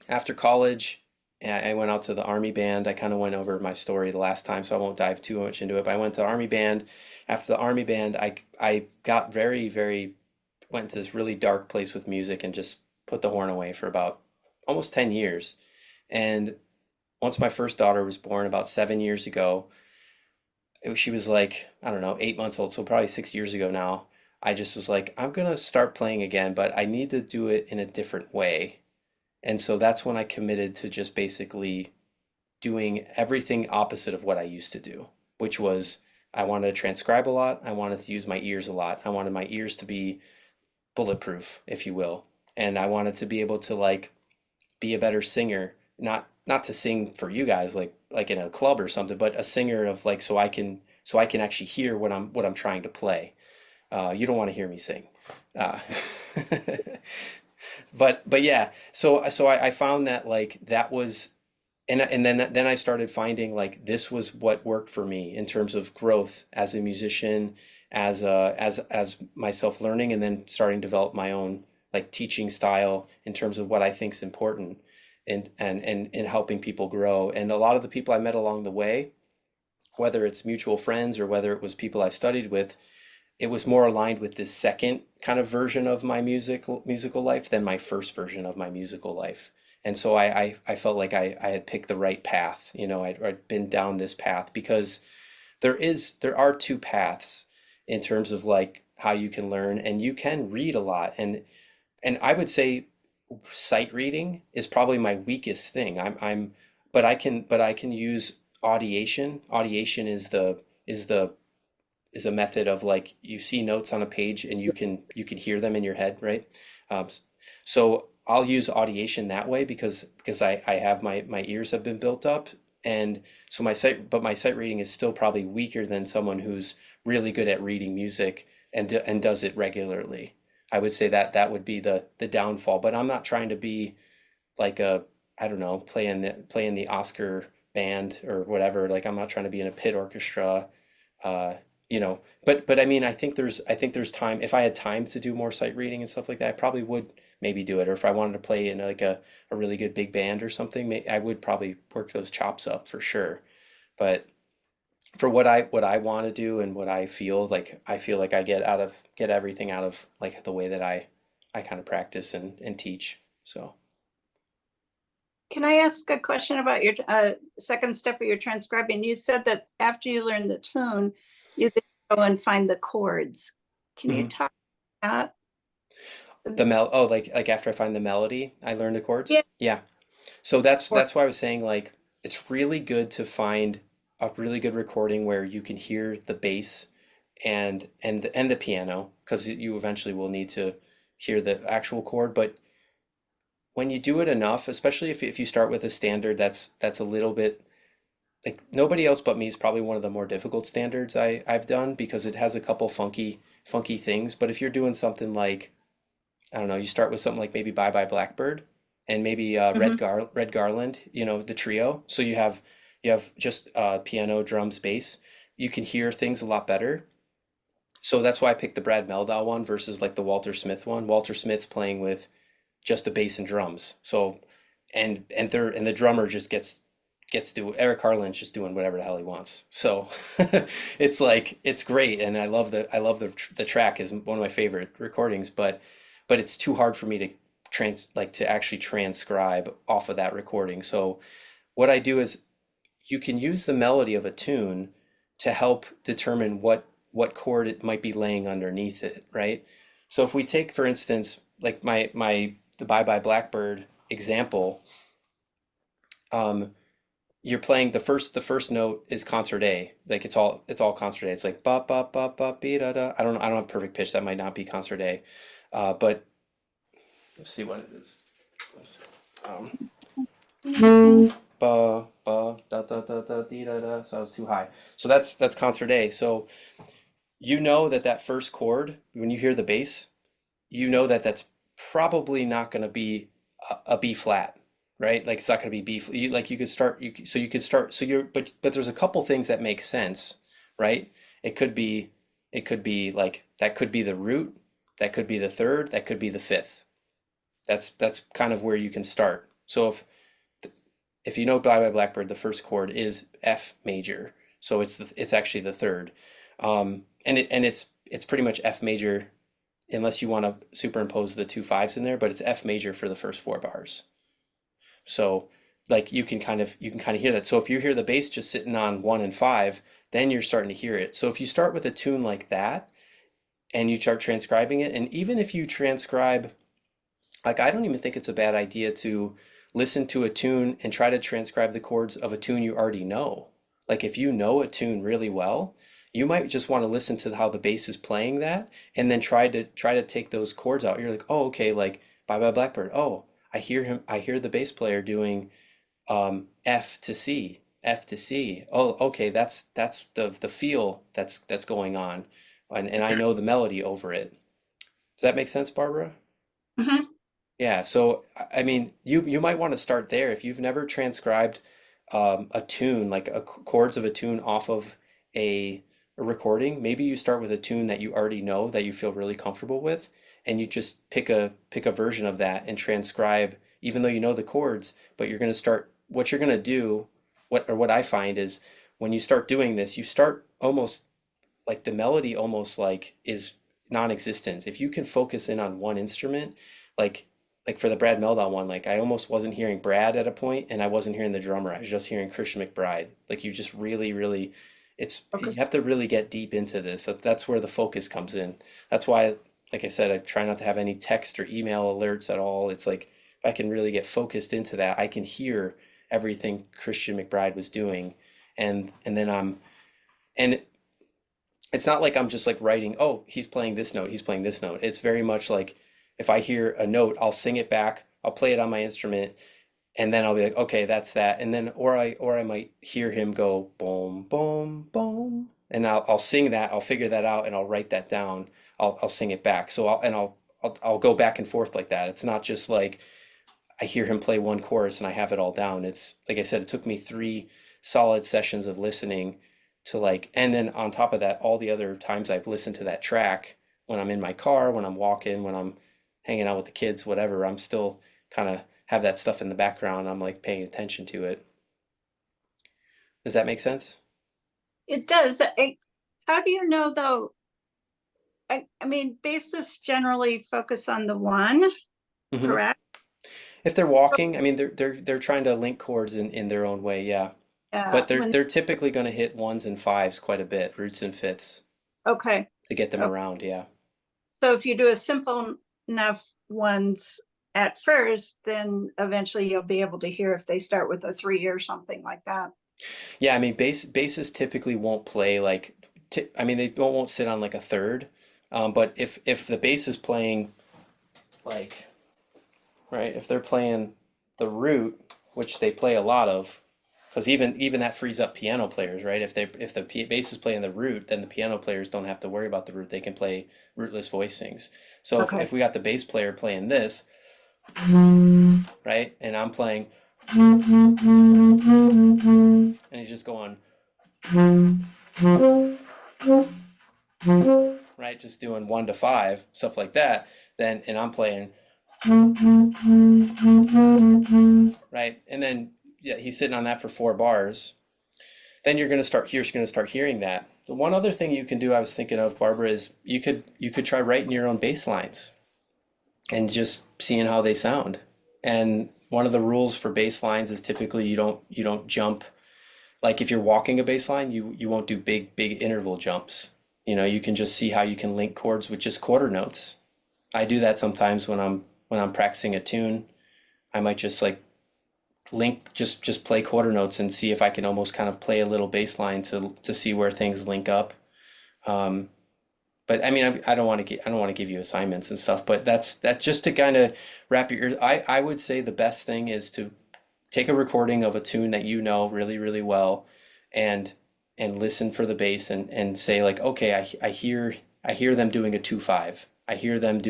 after college, I went out to the Army band. I kind of went over my story the last time, so I won't dive too much into it. But I went to the Army band. After the Army band, I got went to this really dark place with music and just put the horn away for about almost 10 years. And once my first daughter was born about 7 years ago, she was like, I don't know, 8 months old, so probably 6 years ago now. I just was like, I'm gonna start playing again, but I need to do it in a different way. And so that's when I committed to just basically doing everything opposite of what I used to do, which was I wanted to transcribe a lot. I wanted to use my ears a lot. I wanted my ears to be bulletproof, if you will. And I wanted to be able to like be a better singer, not to sing for you guys like in a club or something, but a singer of like so I can actually hear what I'm trying to play. You don't want to hear me sing. Uh, but yeah, so I found that like that was and then I started finding like this was what worked for me in terms of growth as a musician, as myself learning, and then starting to develop my own like teaching style in terms of what I think is important and in helping people grow. And a lot of the people I met along the way, whether it's mutual friends or whether it was people I studied with, it was more aligned with this second kind of version of my musical life than my first version of my musical life. And so I felt like I had picked the right path. You know, I'd been down this path because there are two paths in terms of like how you can learn, and you can read a lot. And I would say sight reading is probably my weakest thing. But I can use audiation. Audiation is a method of like you see notes on a page and you can hear them in your head, right? So I'll use audiation that way because I have my ears have been built up, and so my sight reading is still probably weaker than someone who's really good at reading music and does it regularly. I would say that that would be the downfall, but I'm not trying to be like I don't know, playing the Oscar band or whatever. Like I'm not trying to be in a pit orchestra. Uh, but I mean, I think there's time. If I had time to do more sight reading and stuff like that, I probably would maybe do it. Or if I wanted to play in like a really good big band or something, I would probably work those chops up for sure. But for what I want to do and what I feel like I get everything out of like the way that I kind of practice and teach. So Can I ask a question about your second step of your transcribing? You said that after you learn the tune, you then go and find the chords. Can you mhm. talk about that? Like after I find the melody, I learn the chords. Yeah. Yeah. So that's Or, that's why I was saying like it's really good to find a really good recording where you can hear the bass and the piano, because you eventually will need to hear the actual chord. But when you do it enough, especially if you start with a standard that's a little bit like nobody else but me is probably one of the more difficult standards I've done because it has a couple funky things. But if you're doing something like I don't know, you start with something like maybe Bye Bye Blackbird and maybe Mhm. Red Garland, the trio. So you have just piano, drums, bass. You can hear things a lot better. So that's why I picked the Brad Meldau one versus like the Walter Smith one. Walter Smith's playing with just the bass and drums. So and the drummer just gets to Eric Harland's just doing whatever the hell he wants. So it's like it's great, and I love the track is one of my favorite recordings, but it's too hard for me to to actually transcribe off of that recording. So what I do is you can use the melody of a tune to help determine what chord it might be laying underneath it, right? So if we take, for instance, like the Bye Bye Blackbird example, um, you're playing the first note is concert A, like it's all concert A. It's like ba ba ba ba be da da. I don't have perfect pitch. That might not be concert A, but let's see what it is. Ba ba da da da da dee da da. So I was too high. So that's concert A. So you know that first chord when you hear the bass, you know that that's probably not going to be a B flat, right? Like it's not going to be B. Like you could start. You could start. So you're but there's a couple things that make sense, right? It could be like that could be the root, that could be the third, that could be the fifth. That's kind of where you can start. So if you know Bye Bye Blackbird, the first chord is F major, so it's actually the third, and it's pretty much F major, unless you want to superimpose the two fives in there, but it's F major for the first four bars. So like you can kind of hear that. So if you hear the bass just sitting on 1 and 5, then you're starting to hear it. So if you start with a tune like that and you start transcribing it, and even if you transcribe, like I don't even think it's a bad idea to listen to a tune and try to transcribe the chords of a tune you already know. Like if you know a tune really well, you might just want to listen to how the bass is playing that and then try to take those chords out. You're like, "Oh, okay, like Bye Bye Blackbird. Oh, I hear the bass player doing F to C, F to C. Oh, okay, that's the feel that's going on, and I know the melody over it. Does that make sense, Barbara? Mhm. Yeah. So I mean, you might want to start there if you've never transcribed a tune, like chords of a tune off of a recording. Maybe you start with a tune that you already know that you feel really comfortable with, and you just pick a version of that and transcribe, even though you know the chords. But you're going to start. What you're going to do, what I find is when you start doing this, you start almost like the melody almost like is non-existent. If you can focus in on one instrument, like for the Brad Meldon one, like I almost wasn't hearing Brad at a point, and I wasn't hearing the drummer. I was just hearing Christian McBride. Like you just really, you Focus. have to really get deep into this. That's where the focus comes in. That's why, like I said, I try not to have any text or email alerts at all. It's like if I can really get focused into that, I can hear everything Christian McBride was doing, and then and it's not like I'm just like writing, oh, he's playing this note, he's playing this note. It's very much like if I hear a note, I'll sing it back, I'll play it on my instrument, and then I'll be like, okay, that's that. And then or I might hear him go boom, boom, boom, and I'll sing that, I'll figure that out, and I'll write that down. I'll sing it back. So I'll go back and forth like that. It's not just like I hear him play one chorus and I have it all down. It's like I said, it took me 3 solid sessions of listening to like, and then on top of that, all the other times I've listened to that track when I'm in my car, when I'm walking, when I'm hanging out with the kids, whatever, I'm still kind of have that stuff in the background. I'm like paying attention to it. Does that make sense? It does. How do you know though? I mean, bassists generally focus on the one, Mhm. correct? If they're walking, I mean, they're trying to link chords in their own way, yeah. But When they're typically going to hit ones and fives quite a bit, roots and fifths, okay. to get them Okay. around, yeah. So if you do a simple enough ones at first, then eventually you'll be able to hear if they start with a 3 or something like that. Yeah, I mean, bassists typically won't play like, I mean, they won't sit on like a third. But if the bass is playing like, right, if they're playing the root, which they play a lot of, because even that frees up piano players, right? If the bass is playing the root, then the piano players don't have to worry about the root. They can play rootless voicings. So Okay. if we got the bass player playing this, right, and I'm playing, and he's just going, right, just doing 1 to 5, stuff like that, then, and I'm playing, right, and then yeah, he's sitting on that for 4 bars. Then you're gonna start hearing that. The one other thing you can do, I was thinking of, Barbara, is you could try writing your own bass lines and just seeing how they sound. And one of the rules for bass lines is typically you don't jump. Like if you're walking a bass line, you won't do big interval jumps. You know, you can just see how you can link chords with just quarter notes. I do that sometimes when I'm practicing a tune. I might just like link just play quarter notes and see if I can almost kind of play a little bass line to see where things link up. Um, but I mean, I don't want to give you assignments and stuff, but that's just to kind of wrap your ears. I would say the best thing is to take a recording of a tune that you know really well, and listen for the bass and say like, okay, I hear them doing a 2/5. I hear them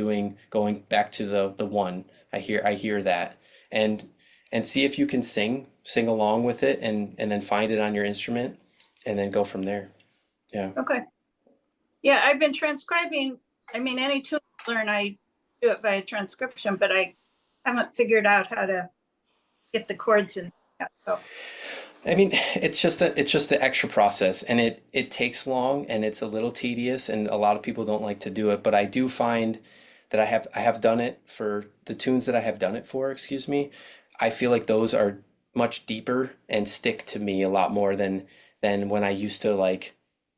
going back to the one. I hear that, and see if you can sing along with it, and then find it on your instrument, and then go from there. Yeah. Okay. Yeah, I've been transcribing. I mean, any tune I learn, I do it by transcription, but I haven't figured out how to get the chords in yet. So I mean, it's just the extra process, and it takes long, and it's a little tedious, and a lot of people don't like to do it, but I do find that I have done it for the tunes that I have done it for, excuse me. I feel like those are much deeper and stick to me a lot more than when I used to like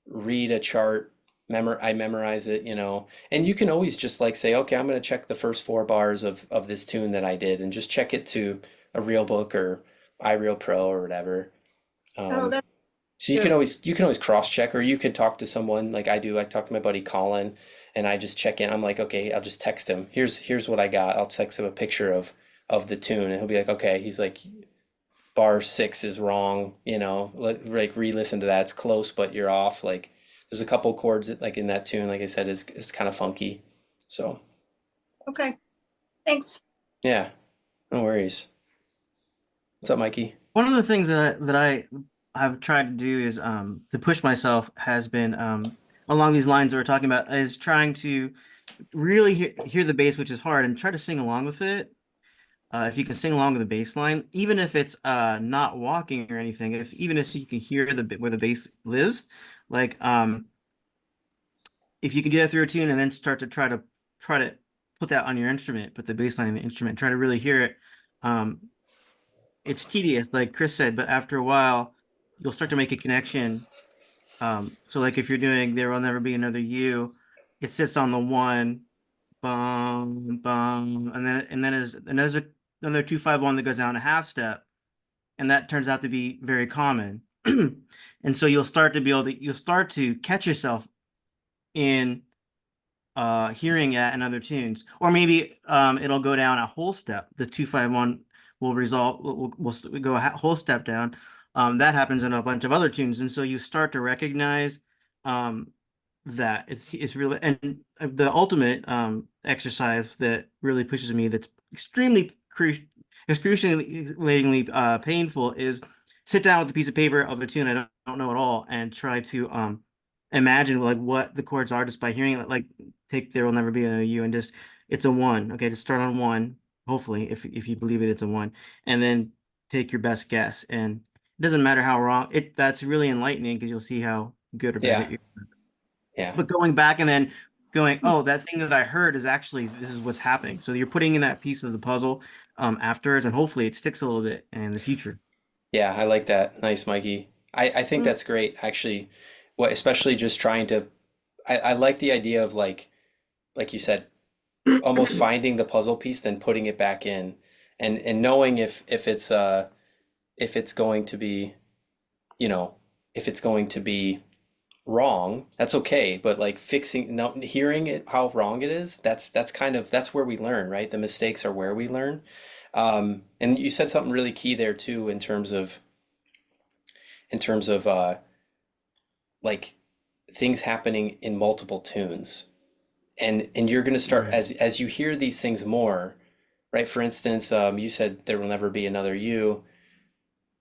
read a chart, I memorize it, and you can always just like say, okay, I'm going to check the first 4 bars of this tune that I did and just check it to a real book or iReal Pro or whatever. Oh, that's So good. you can always cross check, or you can talk to someone like I do. I talk to my buddy Colin and I just check in. I'm like, okay, I'll just text him. Here's what I got. I'll text him a picture of the tune and he'll be like, okay. He's like, bar 6 is wrong, like re-listen to that. It's close, but you're off. Like there's a couple chords that, like in that tune, like I said, is kind of funky. So Okay, thanks. yeah, no worries. What's up, Mikey? One of the things that I have tried to do is to push myself has been along these lines that we're talking about, is trying to really hear the bass, which is hard, and try to sing along with it. If you can sing along with the bass line, even if it's not walking or anything, even if you can hear the bit where the bass lives, like if you can do that through a tune and then start to try to put that on your instrument, put the bass line in the instrument, try to really hear it. It's tedious, like Chris said, but after a while, you'll start to make a connection. So like if you're doing There Will Never Be Another You, it sits on the 1, bum, bum, and then there's another 2-5-1 that goes down a half step, and that turns out to be very common. And so you'll start to catch yourself in hearing that in other tunes, or maybe it'll go down a whole step. The 2-5-1 will go a whole step down. That happens in a bunch of other tunes, and so you start to recognize that it's really, and the ultimate exercise that really pushes me, that's extremely excruciatingly painful, is sit down with a piece of paper of a tune I don't know at all and try to imagine like what the chords are just by hearing it. Like take There Will Never Be a You and just, it's a 1. Okay, just start on 1. Hopefully, if you believe it's a 1, and then take your best guess. And it doesn't matter how wrong that's really enlightening, because you'll see how good or bad it is. Yeah. But going back and then going, oh, that thing that I heard is actually, this is what's happening. So you're putting in that piece of the puzzle afterwards, and hopefully it sticks a little bit in the future. Yeah, I like that. Nice, Mikey. I think that's great, actually. Especially just trying to, I like the idea of like you said, almost finding the puzzle piece, then putting it back in, and knowing if it's going to be, if it's going to be wrong, that's okay. But like hearing it, how wrong it is, that's where we learn, right? The mistakes are where we learn. And you said something really key there too, in terms of like things happening in multiple tunes, and you're going to start, Right. as you hear these things more, right? For instance, you said There Will Never Be Another You.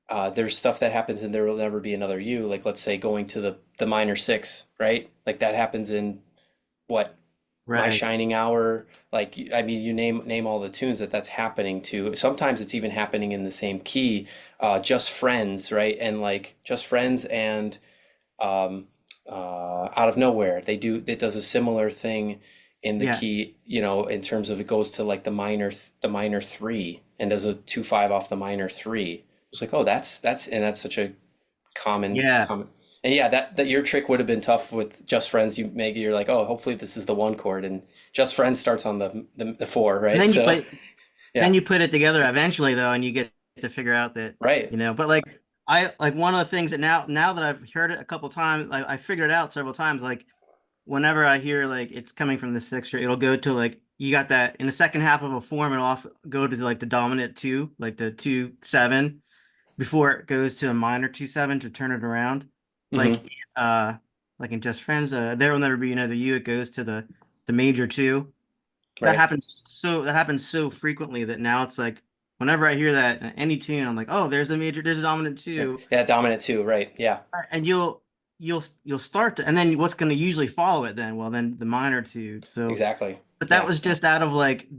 There's stuff that happens in There Will Never Be Another You, like let's say going to the minor 6, right? Like that happens in what? My Right. Shining Hour. Like, I mean, you name all the tunes that's happening to. Sometimes it's even happening in the same key. Just Friends, right? And like Just Friends and Out of Nowhere, it does a similar thing in the Yes. key, in terms of it goes to like the minor 3 and does a 2-5 off the minor 3. It's like, oh, that's such a common. Yeah. And yeah, that your trick would have been tough with Just Friends. You're like, oh, hopefully this is the 1 chord, and Just Friends starts on the 4, right? And then So then you put it together eventually, though, and you get to figure out that, right. But like one of the things that now that I've heard it a couple times, I figured it out several times. Like whenever I hear like it's coming from the 6, it'll go to like, you got that in the second half of a form, it'll go to like the dominant 2, like the 2-7, before it goes to a minor 2-7 to turn it around. Mhm. Like in Just Friends, There Will Never Be Another You, it goes to the major 2. Right. That happens so frequently that now it's like whenever I hear that in any tune, I'm like, oh, there's a dominant 2. Yeah, dominant 2, right. Yeah. And you'll start to, and then what's going to usually follow it then? Well, then the minor 2. So Exactly. but that Yeah. was just out of like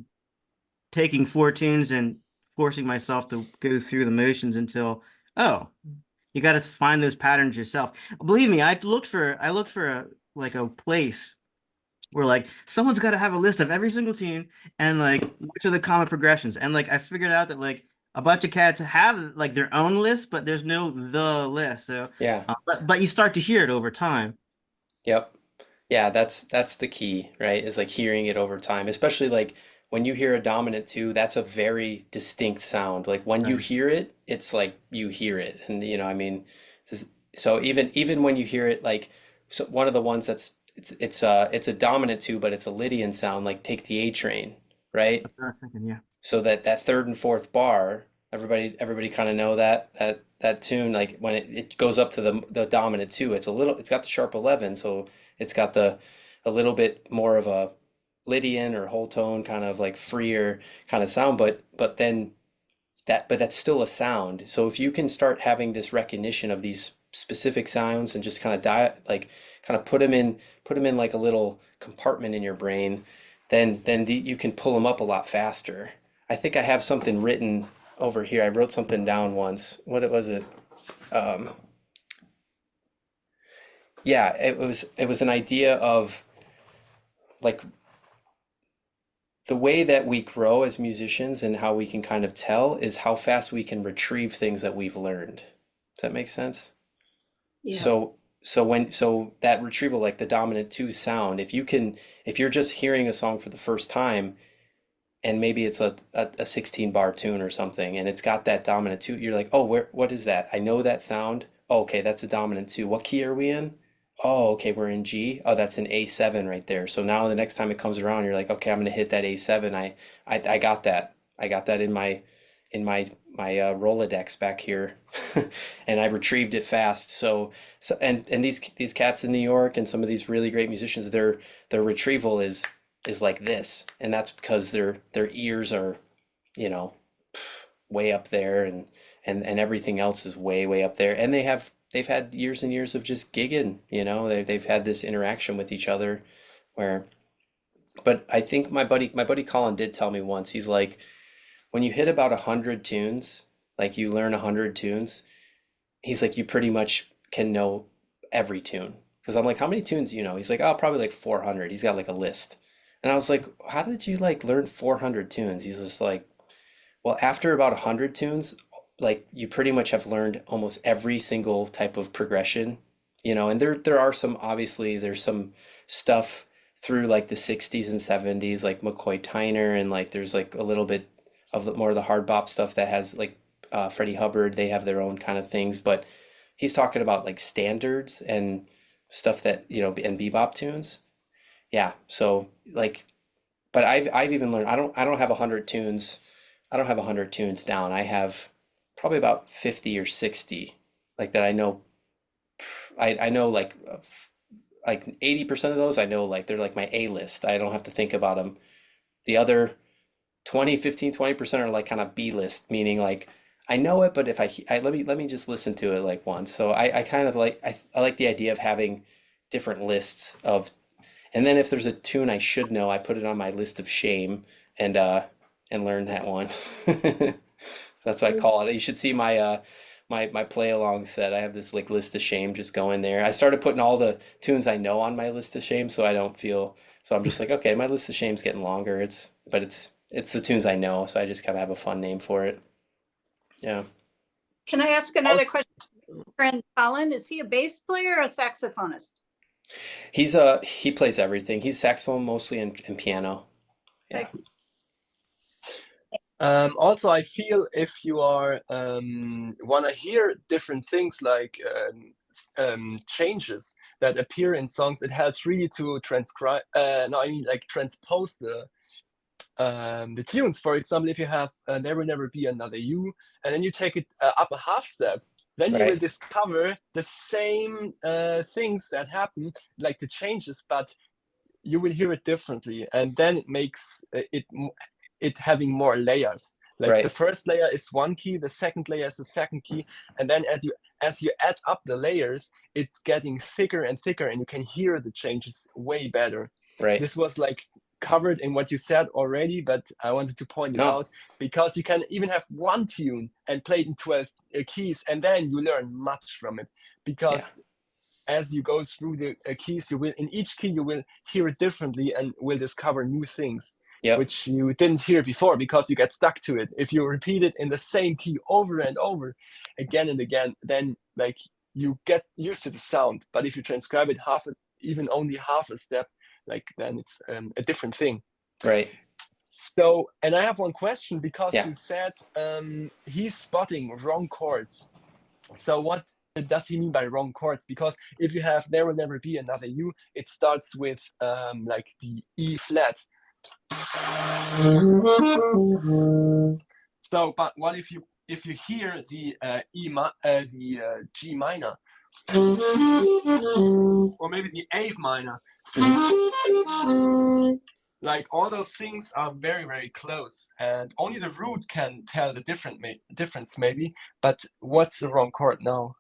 taking 4 tunes and forcing myself to go through the motions until, oh, you got to find those patterns yourself. Believe me, I looked for a place where like someone's got to have a list of every single tune and like which are the common progressions. And like I figured out that like a bunch of cats have like their own list, but there's no the list. So Yeah. but you start to hear it over time. Yep. Yeah, that's the key, right? Is like hearing it over time, especially like when you hear a dominant two, that's a very distinct sound. Like when you Right. hear it, it's like you hear it. And I mean, so even when you hear it, like so one of the ones that's it's a dominant two, but it's a Lydian sound, like take the A train, right? That's what I was thinking, yeah. So that third and fourth bar, everybody kind of know that tune, like when it goes up to the dominant two, it's got the sharp 11, so it's got a little bit more of a Lydian or whole tone kind of like freer kind of sound, but then but that's still a sound. So if you can start having this recognition of these specific sounds and just kind of like kind of put them in like a little compartment in your brain, then you can pull them up a lot faster. I think I have something written over here. I wrote something down once. What was it? Um, yeah, it was an idea of like the way that we grow as musicians and how we can kind of tell is how fast we can retrieve things that we've learned. Does that make sense? Yeah. So that retrieval, like the dominant two sound, if you're just hearing a song for the first time and maybe it's a 16 bar tune or something and it's got that dominant two, you're like, oh, what is that? I know that sound. Oh, okay, that's a dominant two. What key are we in? Oh, okay, we're in G. Oh, that's an A7 right there. So now the next time it comes around, you're like, okay, I'm gonna hit that A7. I got that. I got that in my Rolodex back here, and I retrieved it fast. And these cats in New York and some of these really great musicians, their retrieval is like this, and that's because their ears are, you know, way up there, and everything else is way up there, and they've had years and years of just gigging, they've had this interaction with each other where, but I think my buddy Colin did tell me once, he's like, when you hit about 100 tunes, like you learn 100 tunes, he's like, you pretty much can know every tune. Because I'm like, how many tunes do you know? He's like, oh, probably like 400. He's got like a list. And I was like, how did you like learn 400 tunes? He's just like, well, after about 100 tunes, like you pretty much have learned almost every single type of progression, and there are some, obviously there's some stuff through like the 60s and 70s, like McCoy Tyner, and like there's like a little bit of more of the hard bop stuff that has like Freddie Hubbard, they have their own kind of things, but he's talking about like standards and stuff that, and bebop tunes. Yeah, so like, but I've even learned, I don't have 100 tunes. I don't have 100 tunes down. I have probably about 50 or 60 like that I know. I know like 80% of those I know, like they're like my A list. I don't have to think about them. The other 20% are like kind of B list, meaning like I know it, but if let me just listen to it like once. So I kind of like, I like the idea of having different lists of, and then if there's a tune I should know, I put it on my list of shame and learn that one. That's what I call it. You should see my play along set. I have this like list of shame just going there. I started putting all the tunes I know on my list of shame, so I don't feel, so I'm just like, okay, my list of shame's getting longer. It's the tunes I know, so I just kind of have a fun name for it. Yeah. Can I ask another question? Friend Colin, is he a bass player or a saxophonist? He plays everything. He's saxophone mostly and piano. Yeah. Also, I feel if you are want to hear different things like changes that appear in songs, it helps really to transcribe. No, I mean like transpose the tunes. For example, if you have "Never Never Be Another You," and then you take it up a half step, then you will Right. discover the same things that happen, like the changes, but you will hear it differently, and then it makes it having more layers. Like the Right. first layer is one key, the second layer is the second key, and then as you add up the layers, it's getting thicker and thicker, and you can hear the changes way better. Right. This was like covered in what you said already, but I wanted to point it No. out because you can even have one tune and play it in 12 keys, and then you learn much from it, because as you go through the keys, in each key you will hear it differently and will discover new things. Yep. which you didn't hear before because you get stuck to it. If you repeat it in the same key over and over again and again, then like you get used to the sound. But if you transcribe it even only half a step, like then it's a different thing. Right. So, and I have one question because Yeah. you said he's spotting wrong chords. So what does he mean by wrong chords? Because if you have There Will Never Be Another You, it starts with like the E flat. So, but what if you hear the G minor, or maybe the A minor? Like all those things are very, very close, and only the root can tell the difference maybe. But what's the wrong chord now?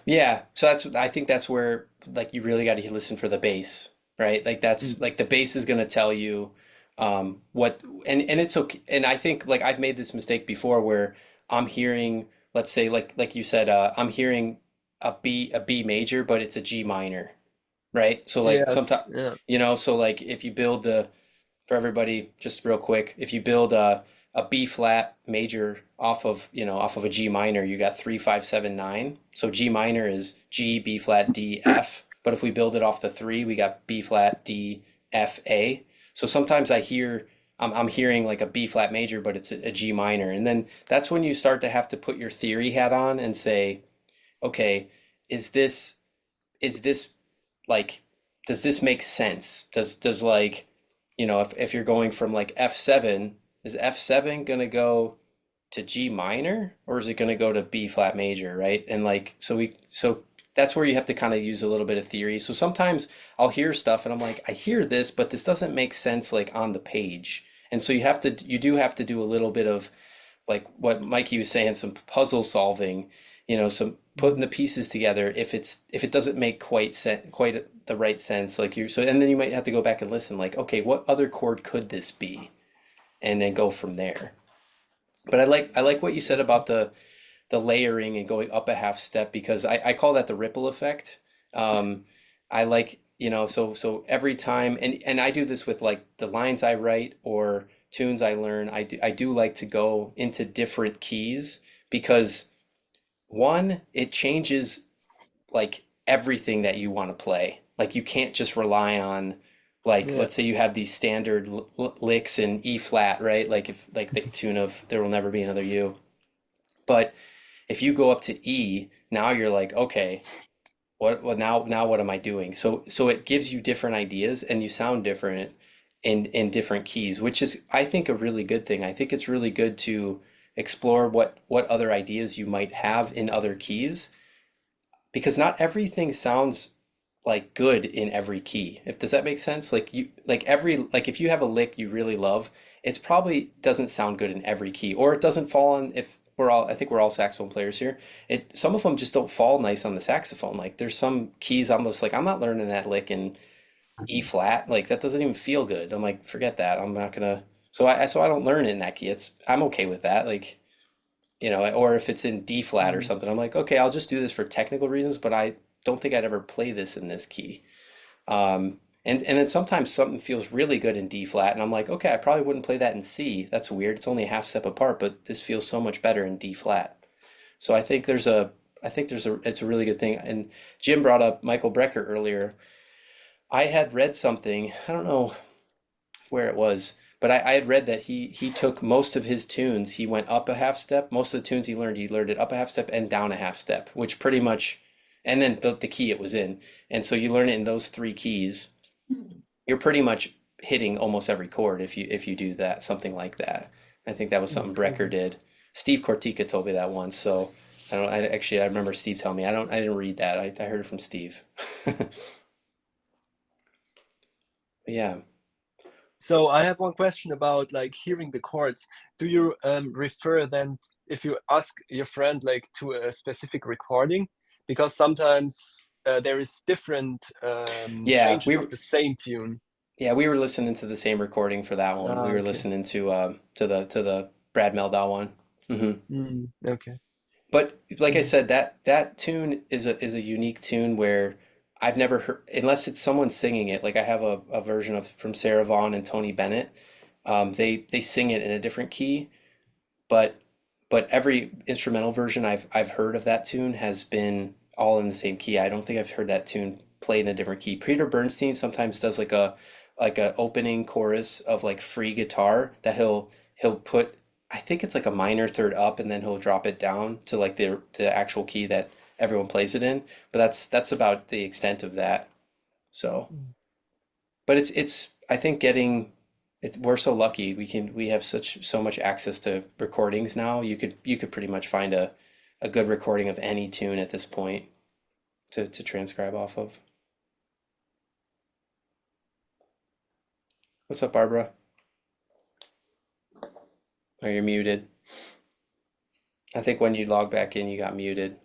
Yeah, so I think that's where like you really got to listen for the bass, right? Like that's like the bass is going to tell you what and it's okay. And I think like I've made this mistake before where I'm hearing, let's say like you said, I'm hearing a B major, but it's a G minor, right? So like Yes, sometimes, yeah. so like if you build for everybody, just real quick, if you build a B flat major off of a G minor, you got 3, 5, 7, 9. So G minor is G, B flat, D, F. But if we build it off the 3, we got B flat, D, F, A. So sometimes I'm hearing like a B flat major, but it's a G minor. And then that's when you start to have to put your theory hat on and say, okay, is this like, does this make sense? Does like, if you're going from like F7, is F7 gonna go to G minor or is it gonna go to B flat major, right? And like, so that's where you have to kind of use a little bit of theory. So sometimes I'll hear stuff and I'm like, I hear this, but this doesn't make sense like on the page. And so you do have to do a little bit of like what Mikey was saying, some puzzle solving, some putting the pieces together if it doesn't make quite the right sense, like and then you might have to go back and listen, like, okay, what other chord could this be? And then go from there. But I like what you said about the layering and going up a half step because I call that the ripple effect. I like, so every time and I do this with like the lines I write or tunes I learn, I do like to go into different keys because one, it changes like everything that you want to play. Like you can't just rely on like Yeah. let's say you have these standard licks in E flat, right? Like if like the tune of There Will Never Be Another You. But if you go up to E, now you're like, okay, now what am I doing? So it gives you different ideas and you sound different in different keys, which is I think a really good thing. I think it's really good to explore what other ideas you might have in other keys because not everything sounds like good in every key. If does that make sense? Like if you have a lick you really love, it's probably doesn't sound good in every key, or it doesn't fall on if I think we're all saxophone players here. Some of them just don't fall nice on the saxophone. Like there's some keys almost like I'm not learning that lick in E flat. Like that doesn't even feel good. I'm like, forget that. I'm not gonna. So I don't learn it in that key. I'm okay with that. Like or if it's in D flat or something, I'm like, okay, I'll just do this for technical reasons, but I don't think I'd ever play this in this key. And then sometimes something feels really good in D flat, and I'm like, okay, I probably wouldn't play that in C. That's weird. It's only a half step apart, but this feels so much better in D flat. So I think it's a really good thing. And Jim brought up Michael Brecker earlier. I had read something, I don't know where it was, but I had read that he took most of his tunes, he went up a half step. Most of the tunes he learned it up a half step and down a half step, which pretty much, and then the key it was in. And so you learn it in those 3 keys. You're pretty much hitting almost every chord if you do that, something like that. I think that was something Brecker did. Steve Cortica told me that once, so I remember Steve telling me. I didn't read that. I heard it from Steve. Yeah. So I have one question about like hearing the chords. Do you refer then if you ask your friend like to a specific recording? Because sometimes there is different Yeah, changes of the same tune. Yeah, we were listening to the same recording for that one. We were Okay. listening to the Brad Meldau one. Okay. But like I said, that tune is a unique tune where I've never heard, unless it's someone singing it. Like I have a version from Sarah Vaughan and Tony Bennett. They sing it in a different key, but every instrumental version I've heard of that tune has been all in the same key. I don't think I've heard that tune played in a different key. Peter Bernstein sometimes does like a opening chorus of like free guitar that he'll put, I think it's like a minor third up, and then he'll drop it down to like the actual key that everyone plays it in. But that's about the extent of that. So, but it's I think getting it, we're so lucky. We have so much access to recordings now. You could pretty much find a good recording of any tune at this point to transcribe off of. What's up, Barbara? Oh, you're muted. I think when you log back in, you got muted.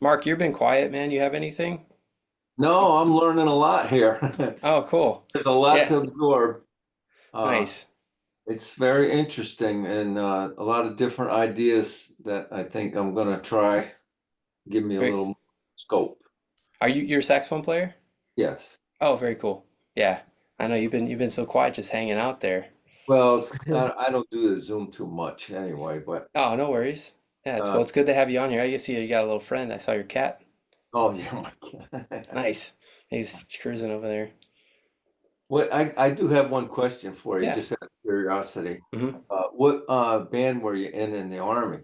Mark, you've been quiet, man. You have anything? No, I'm learning a lot here. Oh, cool. There's a lot Yeah. to absorb. Nice. It's very interesting, and a lot of different ideas that I think I'm gonna try. Give me a Great. little scope. You're a saxophone player? Yes. Oh, very cool. Yeah. I know you've been so quiet just hanging out there. Well, I don't do the Zoom too much anyway, but Oh, no worries. Yeah, it's good to have you on here. I see you got a little friend. I saw your cat. oh yeah. Nice. He's cruising over there. What I do have one question for you, Yeah. just out of curiosity. Mhm. What band were you in the Army?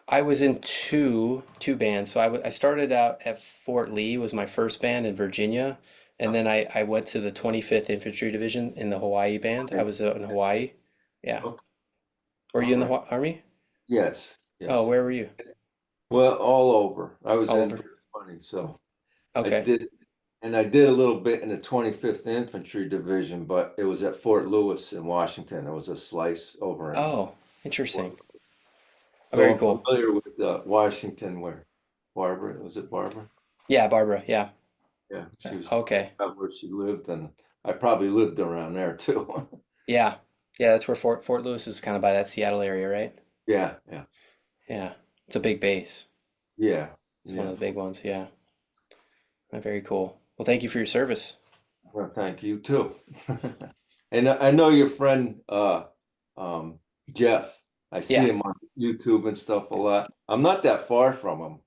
I was in two bands. So I started out at Fort Lee, was my first band in Virginia, and then I went to the 25th Infantry Division in the Hawaii band. I was out in Hawaii. Yeah. Okay. Were you in the All right. Army? Yes. Oh, Yes. where were you? Well, all over. I was All in over. 20, so Okay. I did a little bit in the 25th Infantry Division, but it was at Fort Lewis in Washington. It was a slice over in Oh, interesting. Fort. Oh, So very I'm cool. familiar with Washington, where Barbara, was it Barbara? Yeah, Barbara. Yeah. Yeah, she was Okay. where she lived, and I probably lived around there too. Yeah. Yeah, that's where Fort Lewis is, kind of by that Seattle area, right? Yeah, yeah, Yeah. It's a big base. yeah, It's one yeah. of the big ones. Yeah. Very cool. Well, thank you for your service. Well, thank you too. And I know your friend Jeff. I see Yeah. him on YouTube and stuff a lot. I'm not that far from him.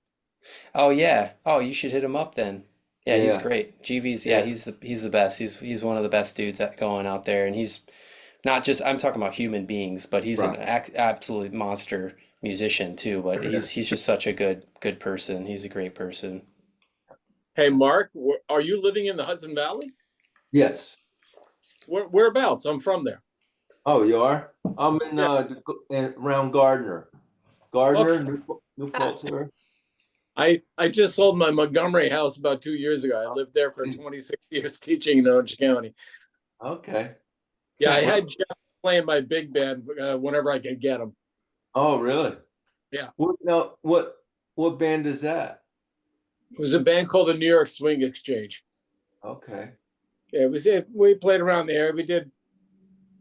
Oh yeah. Oh, you should hit him up then. Yeah, he's Yeah, great. GV's, yeah, yeah, he's the best. He's one of the best dudes going out there, and he's not just, I'm talking about human beings, but he's an right. absolute monster musician too. But Yeah. he's just such a good person. He's a great person. Hey, Mark, are you living in the Hudson Valley? Yes. Whereabouts? I'm from there. Oh, you are? I'm in around Gardner. Gardner, Okay. New Paltz area. I just sold my Montgomery house about 2 years ago. I lived there for 26 years teaching in Orange County. Okay. Yeah, I had Jeff playing my big band whenever I could get him. Oh, really? Yeah. What band is that? It was a band called the New York Swing Exchange. Okay. Yeah, it was it. We played around there. We did,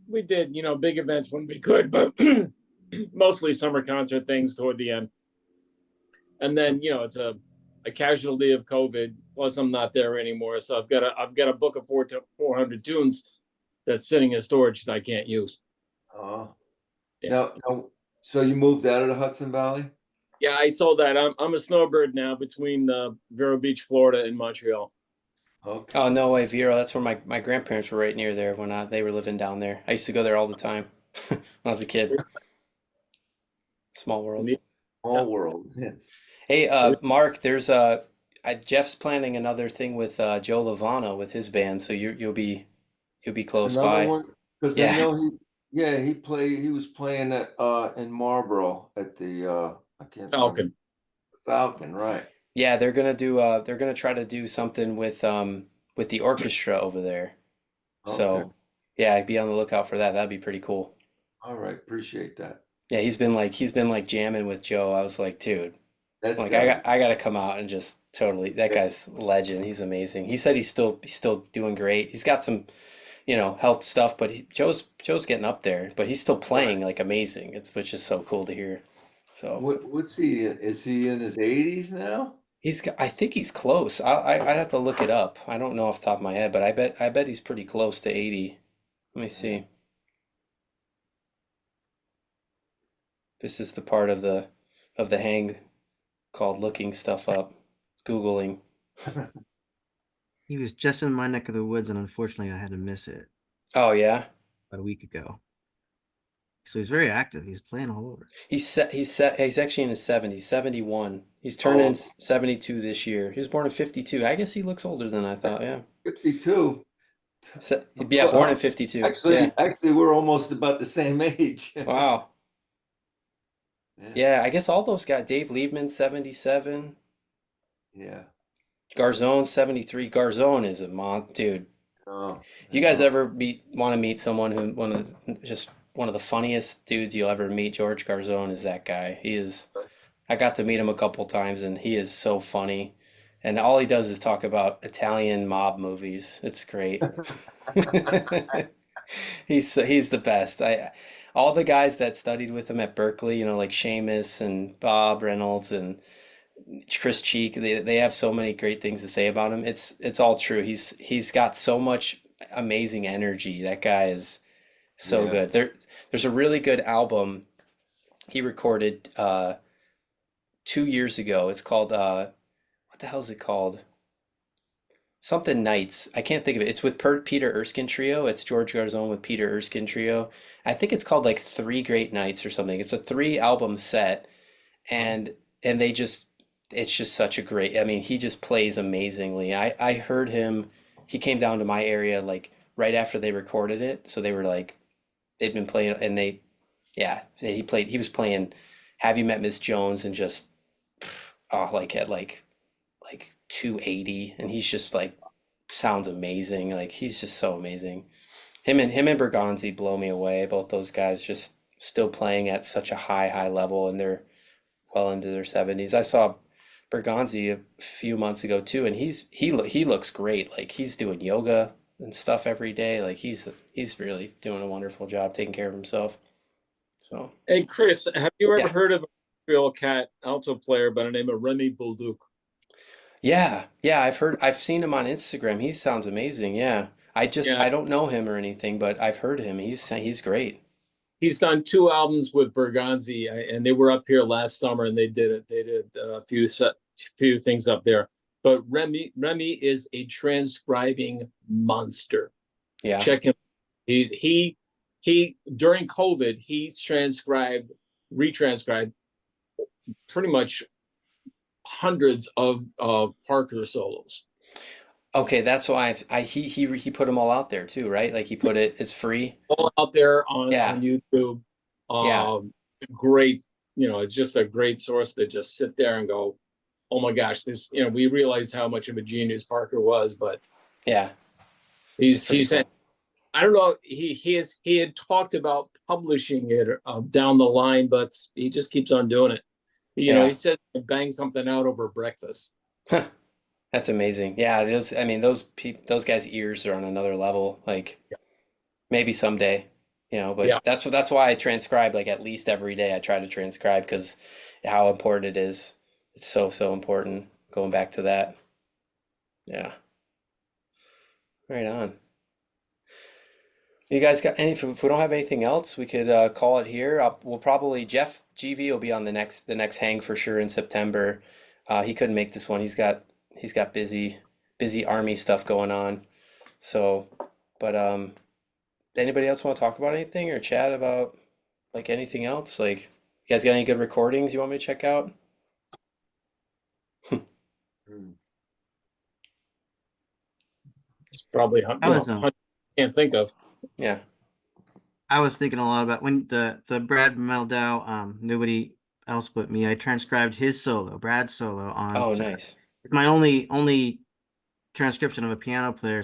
big events when we could, but mostly summer concert things toward the end. And then, it's a casualty of COVID. Plus, I'm not there anymore, so I've got a book of 400 tunes that's sitting in storage that I can't use. Oh. Yeah. Now, so you moved out of the Hudson Valley? Yeah, I sold that. I'm a snowbird now between Vero Beach, Florida, and Montreal. Okay. Oh, no way, Vero. That's where my grandparents were right near there when they were living down there. I used to go there all the time when I was a kid. Small world. Small world. Yes. Hey, Mark, there's Jeff's planning another thing with Joe Lovano with his band, so you'll be close Another by. one, because Yeah. I know he was playing at in Marlboro at the I can't remember. Falcon. Falcon, right. Yeah, they're gonna try to do something with the orchestra over there. So Okay. yeah, be on the lookout for that. That'd be pretty cool. All right, appreciate that. Yeah, he's been like jamming with Joe. I was like, dude, That's like good. I gotta come out and just totally, that Yeah. guy's a legend. He's amazing. He said he's still doing great. He's got some, health stuff, but Joe's getting up there, but he's still playing like amazing. Which is so cool to hear. So What's he? Is he in his 80s now? I think he's close. I'd have to look it up. I don't know off the top of my head, but I bet he's pretty close to 80. Let me see. This is the part of the hang called looking stuff up, Googling. He was just in my neck of the woods, and unfortunately, I had to miss it Oh yeah. about a week ago. So he's very active. He's playing all over. He's actually in his 70s, 71. He's turning 72 this year. He was born in 52. I guess he looks older than I thought, yeah. 52. Yeah, born in 52. Yeah. Actually, we're almost about the same age. Wow. Yeah, I guess all those guys, Dave Liebman, 77. Yeah. Garzone, 73. Garzone is a dude. Oh, You guys ever want to meet someone who just one of the funniest dudes you'll ever meet? George Garzone is that guy. I got to meet him a couple times and he is so funny. And all he does is talk about Italian mob movies. It's great. He's the best. All the guys that studied with him at Berkeley, like Seamus and Bob Reynolds and Chris Cheek, they have so many great things to say about him. It's all true. He's got so much amazing energy. That guy is so good. There's a really good album he recorded 2 years ago. It's called what the hell is it called? Something Nights. I can't think of it. It's with Peter Erskine Trio. It's George Garzone with Peter Erskine Trio. I think it's called like Three Great Nights or something. It's a 3 album set, and it's just such a great. I mean, he just plays amazingly. I heard him. He came down to my area like right after they recorded it, so they were like they'd been playing, and he was playing Have You Met Miss Jones, and just like at like 280, and he's just like sounds amazing. Like he's just so amazing. Him and Bergonzi blow me away. Both those guys just still playing at such a high level, and they're well into their 70s. I saw Bergonzi a few months ago too, and he looks great. Like he's doing yoga and stuff every day. Like he's really doing a wonderful job taking care of himself. So, Hey, Chris, have you ever Yeah. heard of a Creole cat alto player by the name of Remy Bolduc? yeah, I've seen him on Instagram. He sounds amazing. Yeah. Yeah. I don't know him or anything, but I've heard him. He's great. He's done 2 albums with Bergonzi, and they were up here last summer, and they did a few things up there. But Remy is a transcribing monster. Yeah. Check him. He during COVID, he retranscribed pretty much hundreds of Parker solos. Okay, that's why he put them all out there too, right? Like it's free. All out there on Yeah. YouTube. Yeah. Great, it's just a great source to just sit there and go, oh my gosh, this, we realize how much of a genius Parker was, but Yeah. he's pretty cool. I don't know, he had talked about publishing it down the line, but he just keeps on doing it. Yeah. He said bang something out over breakfast. That's amazing. Yeah, those guys' ears are on another level. Like maybe someday, but Yeah. that's why I transcribe like at least every day. I try to transcribe because how important it is. It's so important. Going back to that. Yeah. Right on. You guys got if we don't have anything else, we could call it here. We'll probably Jeff GV will be on the next hang for sure in September. He couldn't make this one. He's got busy army stuff going on. So, but anybody else want to talk about anything or chat about like anything else? Like, you guys got any good recordings you want me to check out? It's probably can't think of. Yeah. I was thinking a lot about when the Brad Meldau, nobody else but me. I transcribed his solo, Brad's solo on. Oh, nice. My only transcription of a piano player,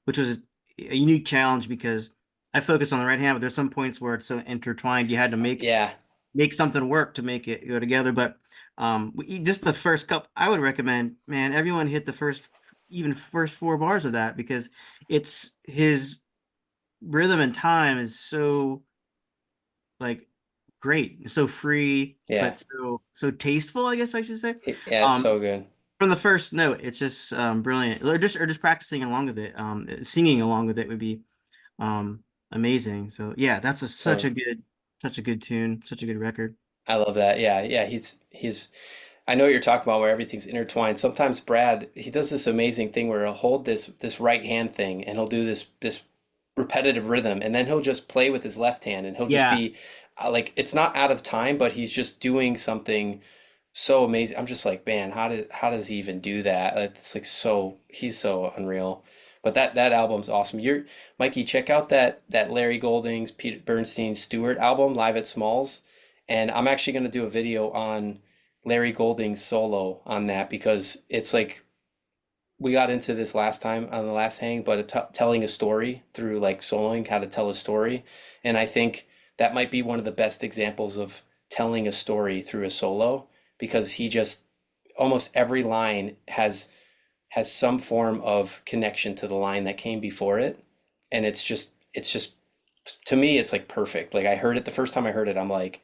which was a unique challenge because I focus on the right hand, but there's some points where it's so intertwined you had to make something work to make it go together. But just the first couple, I would recommend, man, everyone hit the first 4 bars of that because it's his rhythm and time is so like great, so free, Yeah. but so tasteful, I guess I should say. Yeah, it's so good. from the first note, it's just brilliant. Or just practicing along with it. Singing along with it would be amazing. So yeah, that's such a good tune, such a good record. I love that. Yeah. He's I know what you're talking about where everything's intertwined. Sometimes Brad, he does this amazing thing where he'll hold this right hand thing and he'll do this repetitive rhythm and then he'll just play with his left hand and he'll just Yeah. be like it's not out of time, but he's just doing something so amazing. I'm just like, man, how does he even do that? It's like he's so unreal. But that album's awesome. Mikey, check out that Larry Goldings, Peter Bernstein, Stewart album, Live at Smalls. And I'm actually going to do a video on Larry Golding's solo on that because it's like we got into this last time on the last hang, but telling a story through like soloing, how to tell a story. And I think that might be one of the best examples of telling a story through a solo because he just almost every line has some form of connection to the line that came before it. And it's just to me, it's like perfect. Like I heard it the first time I heard it, I'm like,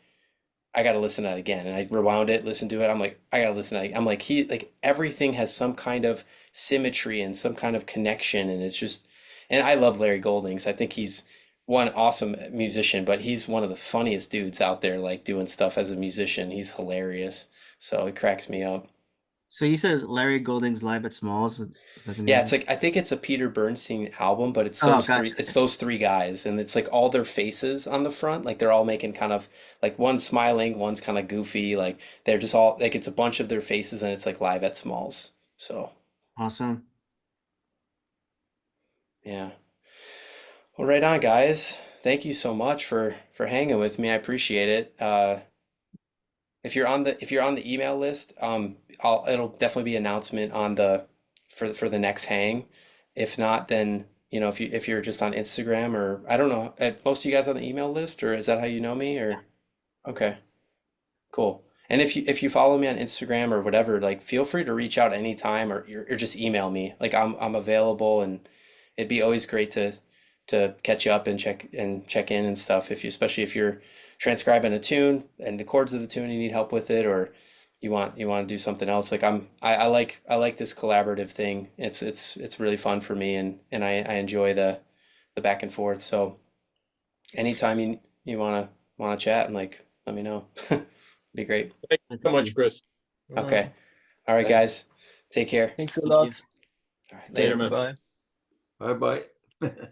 I gotta listen to that again. And I rewound it, listened to it. I'm like, I gotta listen to that. I'm like, everything has some kind of symmetry and some kind of connection. And it's just, and I love Larry Goldings. I think he's one awesome musician, but he's one of the funniest dudes out there, like doing stuff as a musician. He's hilarious. So it cracks me up. So you said Larry Golding's Live at Smalls. Is that the name Yeah, of it's it? like I think it's a Peter Bernstein album, but Oh, gotcha. it's those three guys and it's like all their faces on the front, like they're all making kind of like one's smiling, one's kind of goofy, like they're just all like it's a bunch of their faces and it's like Live at Smalls. So, Awesome. yeah. Well, right on, guys. Thank you so much for hanging with me. I appreciate it. If you're on the email list, it'll definitely be announcement on the for the next hang. If not, then if you're just on Instagram or I don't know, most of you guys on the email list, or is that how you know me? Or okay, cool. And if you follow me on Instagram or whatever, like feel free to reach out anytime or just email me. Like I'm available and it'd be always great to catch up and check in and stuff especially if you're transcribing a tune and the chords of the tune you need help with it or you want to do something else like I like this collaborative thing. It's really fun for me and I enjoy the back and forth. So anytime you want to chat and like let me know. Be great. Thank you so much, Chris. Okay. All right, guys. Take care. Thanks a Thank you. lot. All right, Later, later. man. Bye. Bye bye.